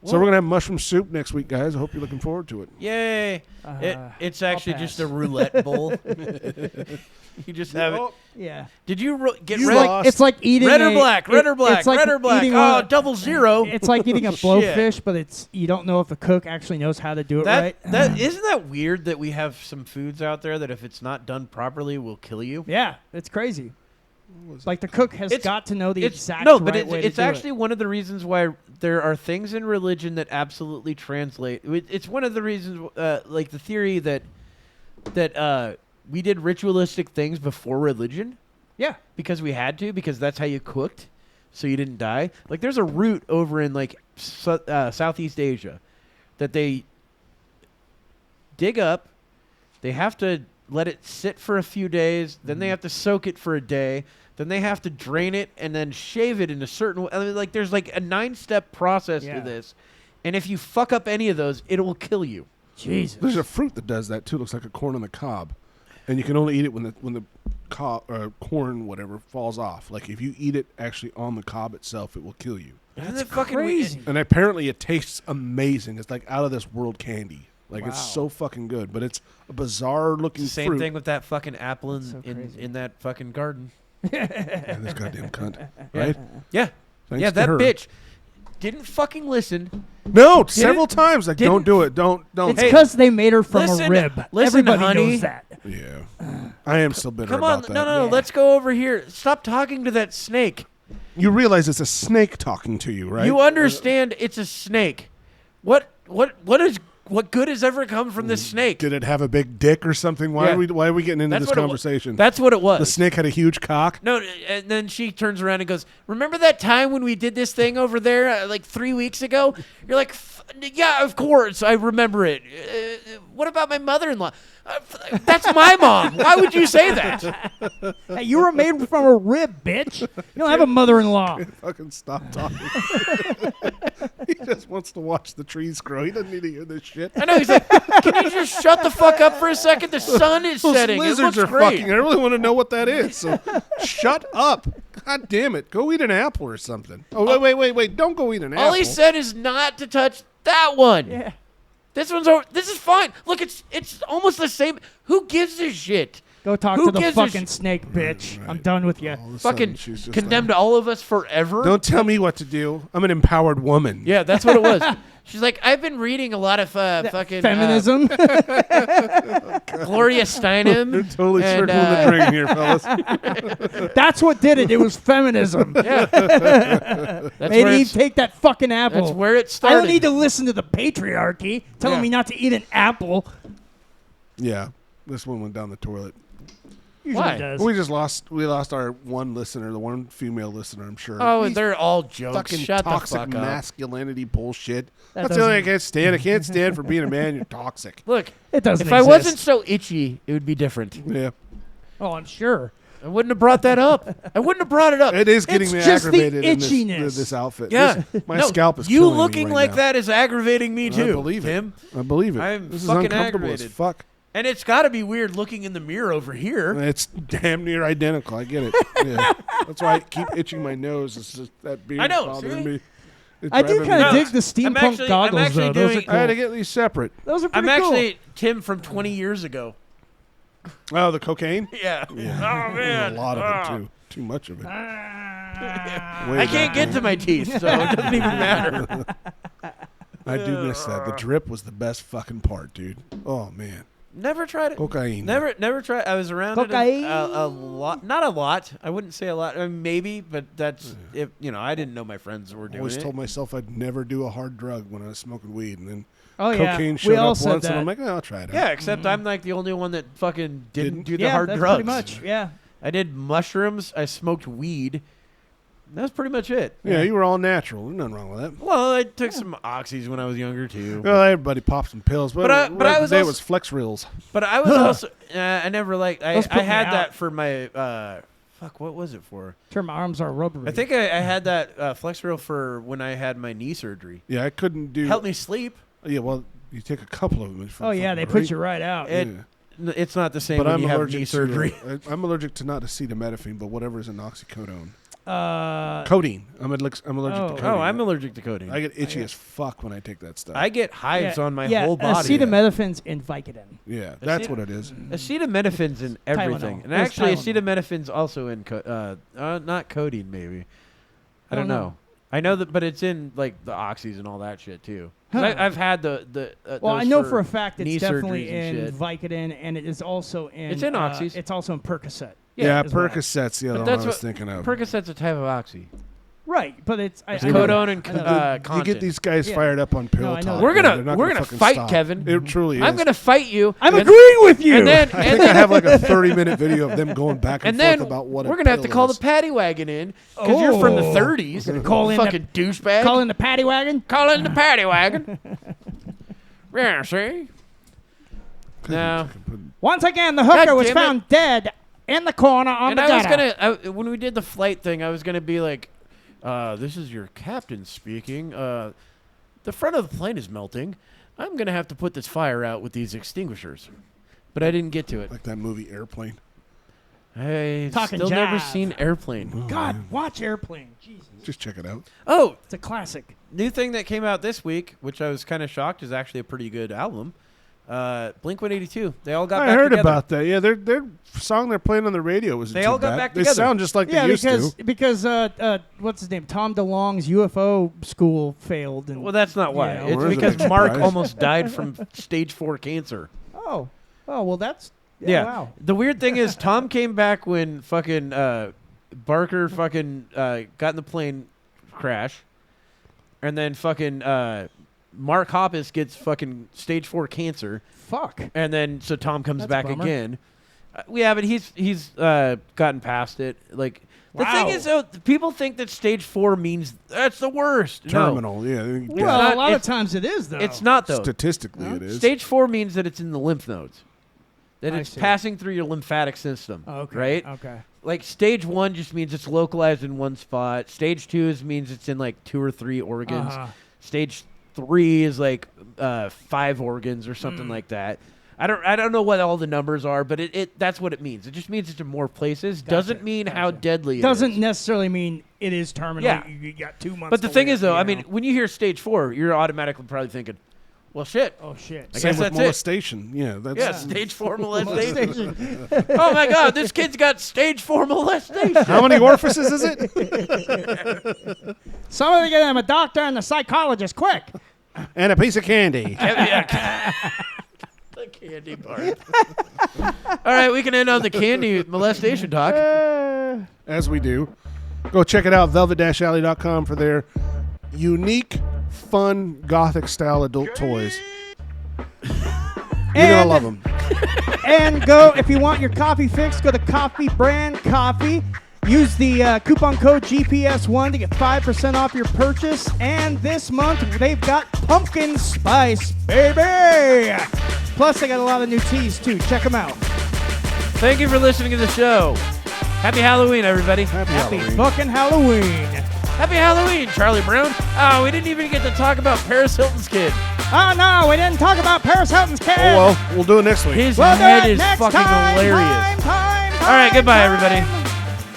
So we're gonna have mushroom soup next week, guys. I hope you're looking forward to it. Yay. It's actually I'll just a pass. roulette bowl. You just have it. Yeah. Did you get You red? lost. It's like eating Red or a- black? Red or black? It's like Red or black? eating Oh, one- double zero. It's like eating a Shit. blowfish, but you don't know if the cook actually knows how to do it right. That isn't that weird that we have some foods out there that if it's not done properly will kill you. Yeah, it's crazy. Like the cook has It's- got to know the It's exact no, but right way it's to do actually one of the reasons why there are things in religion that absolutely translate. It's one of the reasons, like the theory that we did ritualistic things before religion. Yeah. Because we had to, because that's how you cooked, so you didn't die. Like there's a root over in like Southeast Asia that they dig up. They have to let it sit for a few days. Then they have to soak it for a day. Then they have to drain it and then shave it in a certain way. I mean, like there's like a 9-step process Yeah. to this. And if you fuck up any of those, it will kill you. Jesus. There's a fruit that does that too. Looks like a corn on the cob, and you can only eat it when the corn whatever falls off. Like if you eat it actually on the cob itself, it will kill you. Isn't That's it fucking crazy. And apparently, it tastes amazing. It's like out of this world candy. Like it's Wow. so fucking good. But it's a bizarre looking Same fruit. thing with that fucking apple That's so in crazy. that fucking garden. And this goddamn cunt, Yeah. right? Yeah. Thanks Yeah, to that her. bitch didn't fucking listen. No, several times. Like, Didn't- don't do it. Don't. It's Hey, because they made her from listen- a rib. listen, Everybody honey. knows that. Yeah, I am still bitter Come on, about that. no, Yeah. let's go over here. Stop talking to that snake. You realize it's a snake talking to you, right? You understand it's a snake. What good has ever come from this snake? Did it have a big dick or something? Why Yeah. are we getting into That's this what it wa- conversation? That's what it was. The snake had a huge cock. No, and then she turns around and goes, "Remember that time when we did this thing over there like 3 weeks ago?" You're like, "Yeah, of course, I remember it." What about my mother-in-law? That's my mom. Why would you say that? Hey, you were made from a rib, bitch. You don't have a mother-in-law. Fucking stop talking. He just wants to watch the trees grow. He doesn't need to hear this shit. I know. He's like, "Can you just shut the fuck up for a second? The sun is Those setting. It lizards looks are great." fucking. I really want to know what that is. So shut up. God damn it. Go eat an apple or something. Oh, wait. Don't go eat an apple. All he said is not to touch that one. Yeah. This one's over. This is fine. Look, it's almost the same. Who gives a shit? Go talk Who to the gives a fucking snake, bitch. Right. I'm done with you. All of a Fucking sudden, she's just condemned like, all of us forever. Don't tell me what to do. I'm an empowered woman. Yeah, that's what it was. She's like, I've been reading a lot of fucking Feminism. Gloria Steinem. They're totally and, circling the drain here, fellas. That's what did it. It was feminism. Yeah, that's Made where Eve it's, take that fucking apple. that's where it I started. don't need to listen to the patriarchy telling Yeah. me not to eat an apple. Yeah, this one went down the toilet. Usually Why? does. We lost our one listener, the one female listener, I'm sure. Oh, and These they're all jokes. fucking Shut the toxic fuck up. masculinity bullshit. That That's the only thing I doesn't- can't stand. I can't stand for being a man. You're toxic. Look, It doesn't if I exist. wasn't so itchy, it would be different. Yeah, Oh, I'm sure. I wouldn't have brought that up. I wouldn't have brought it up. it is getting It's me just the aggravated in itchiness. this outfit. Yeah. My No, scalp is you killing me looking right like now. that is aggravating me too. I believe Tim. it. I believe it. I'm this is fucking uncomfortable aggravated. as fuck. And it's got to be weird looking in the mirror over here. It's damn near identical. I get it. Yeah. That's why I keep itching my nose. It's just that beard I know, bothering see? me. It's I do driving kind me of No, dig the steampunk goggles, actually though. Those are doing- cool. I had to get these separate. Those are pretty I'm cool. actually Tim from 20 years ago. Oh, the cocaine? Yeah. Yeah. Oh, man. A lot of it, too. Too much of it. I can't get to my teeth, so it doesn't even matter. I do miss that. The drip was the best fucking part, dude. Oh, man. Never tried it. Cocaine. Never tried. I was around it Cocaine. a lot. Not a lot. I wouldn't say a lot. I mean, maybe, but that's if I didn't know my friends were I doing always it. told myself I'd never do a hard drug when I was smoking weed, and then Oh, yeah. cocaine We showed all up said once, and that. I'm like, I'll try it out. Yeah, except I'm like the only one that fucking didn't do the yeah, hard that's drugs. pretty much. Yeah. I did mushrooms. I smoked weed. That's pretty much it. Yeah, you were all natural. There's nothing wrong with that. Well, I took some oxys when I was younger too. Well, everybody popped some pills, but I was it also- was Flex Reels. But I was also I never liked. Those put I me had out. that for my fuck. What was it for? Turn my arms are rubbery. I think I had that flex reel for when I had my knee surgery. Yeah, I couldn't do. Helped me sleep. Yeah, well, you take a couple of them. it's Oh yeah, they fucking put you right out. It- Yeah. It's not the same But when I'm you have allergic knee surgery. to. I'm allergic to not acetaminophen, but whatever is in oxycodone. Uh, Codeine. I'm allergic to codeine. Oh, I'm allergic to codeine. I get itchy as fuck when I take that stuff. I get hives yeah, on my yeah, whole body. Acetaminophen's in Vicodin. yeah, that's Acet- what it is. Acetaminophen's in everything, Tylenol. and There's actually Tylenol. acetaminophen's also in not codeine maybe. I don't don't know. know. I know that, but it's in like the oxys and all that shit too. 'Cause Huh. I've had the Well, those I know for a fact knee it's definitely surgeries and in shit. Vicodin, and it is also in. It's in Oxys. It's also in Percocet. Yeah, as well. Percocet's the other But one I that's was what- thinking of. Percocet's a type of oxy. Right, but it's It's I know codone that. and I know that. you get these guys Yeah. fired up on pill No, I know talk. that. We're man. They're not gonna fucking fight, stop. Kevin. It truly is. I'm gonna fight you. I'm and- agreeing with you. And then I think I have like a 30-minute video of them going back and, and then forth about what we're a gonna have to pill call is. the paddy wagon in because you're from the Oh. 30s. We're gonna call in the- fucking douchebag. Call in the paddy wagon. Call in the paddy wagon. Yeah, see. No. Once again, the hooker God was damn it. found dead in the corner on And the I was gutter. when we did the flight thing, I was gonna be like, "This is your captain speaking. The front of the plane is melting. I'm gonna have to put this fire out with these extinguishers." But I didn't get to it. Like that movie Airplane. I Talking still never jive. seen Airplane. God, watch Airplane. Jesus, Just check it out. Oh, it's a classic. new thing that came out this week, which I was kind of shocked, is actually a pretty good album. Blink-182. They all got I back heard together. about that. Yeah, their song they're playing on the radio was They too all got bad. back They together. sound just like Yeah, they used because to. what's his name? Tom DeLonge's UFO school failed. And Well, that's not why. Yeah. It's Well, there's a because big Mark surprise. almost died from stage 4 cancer. oh, well, that's Yeah. Wow. The weird thing is Tom came back when fucking Barker fucking got in the plane crash. And then fucking Mark Hoppus gets fucking stage 4 cancer. Fuck. And then so Tom comes That's a back bummer. again. Yeah, but he's gotten past it. Like the thing Wow. is though, people think that stage 4 means that's the worst. No. Terminal, yeah. Well, not- a lot of it's- times it is though. It's not though. Statistically, it is. Stage 4 means that it's in the lymph nodes. That I it's see. passing through your lymphatic system. Oh, okay. Right? Okay. Like stage 1 just means it's localized in one spot. Stage 2 means it's in like 2 or 3 organs. Uh-huh. Stage 3 is like 5 organs or something like that. I don't know what all the numbers are, but it that's what it means. It just means it's in more places. Gotcha, Doesn't mean how gotcha. deadly it Doesn't is. necessarily mean it is terminal. Yeah. You got 2 months. But the to thing live, is though, you I mean, know? when you hear stage 4, you're automatically probably thinking, well shit. Oh shit. I Same guess with that's it. molestation. Yeah, that's Yeah, stage 4 molestation. Oh my god, this kid's got stage 4 molestation. How many orifices is it? Somebody get him a doctor and a psychologist, quick. And a piece of candy. The candy part. All right, we can end on the candy molestation talk. As we do. Go check it out, velvet-alley.com, for their unique, fun, gothic-style adult toys. You're going to love them. And go, if you want your coffee fixed, go to Coffee Brand Coffee. Use the coupon code GPS1 to get 5% off your purchase. And this month, they've got pumpkin spice, baby. Plus, they got a lot of new teas, too. Check them out. Thank you for listening to the show. Happy Halloween, everybody. Happy Happy Halloween. fucking Halloween. Happy Halloween, Charlie Brown. Oh, we didn't even get to talk about Paris Hilton's kid. Oh, no, we didn't talk about Paris Hilton's kid. Oh, well, we'll do it next week. His We'll do head it is next fucking time, hilarious. time, All right, goodbye, time. everybody.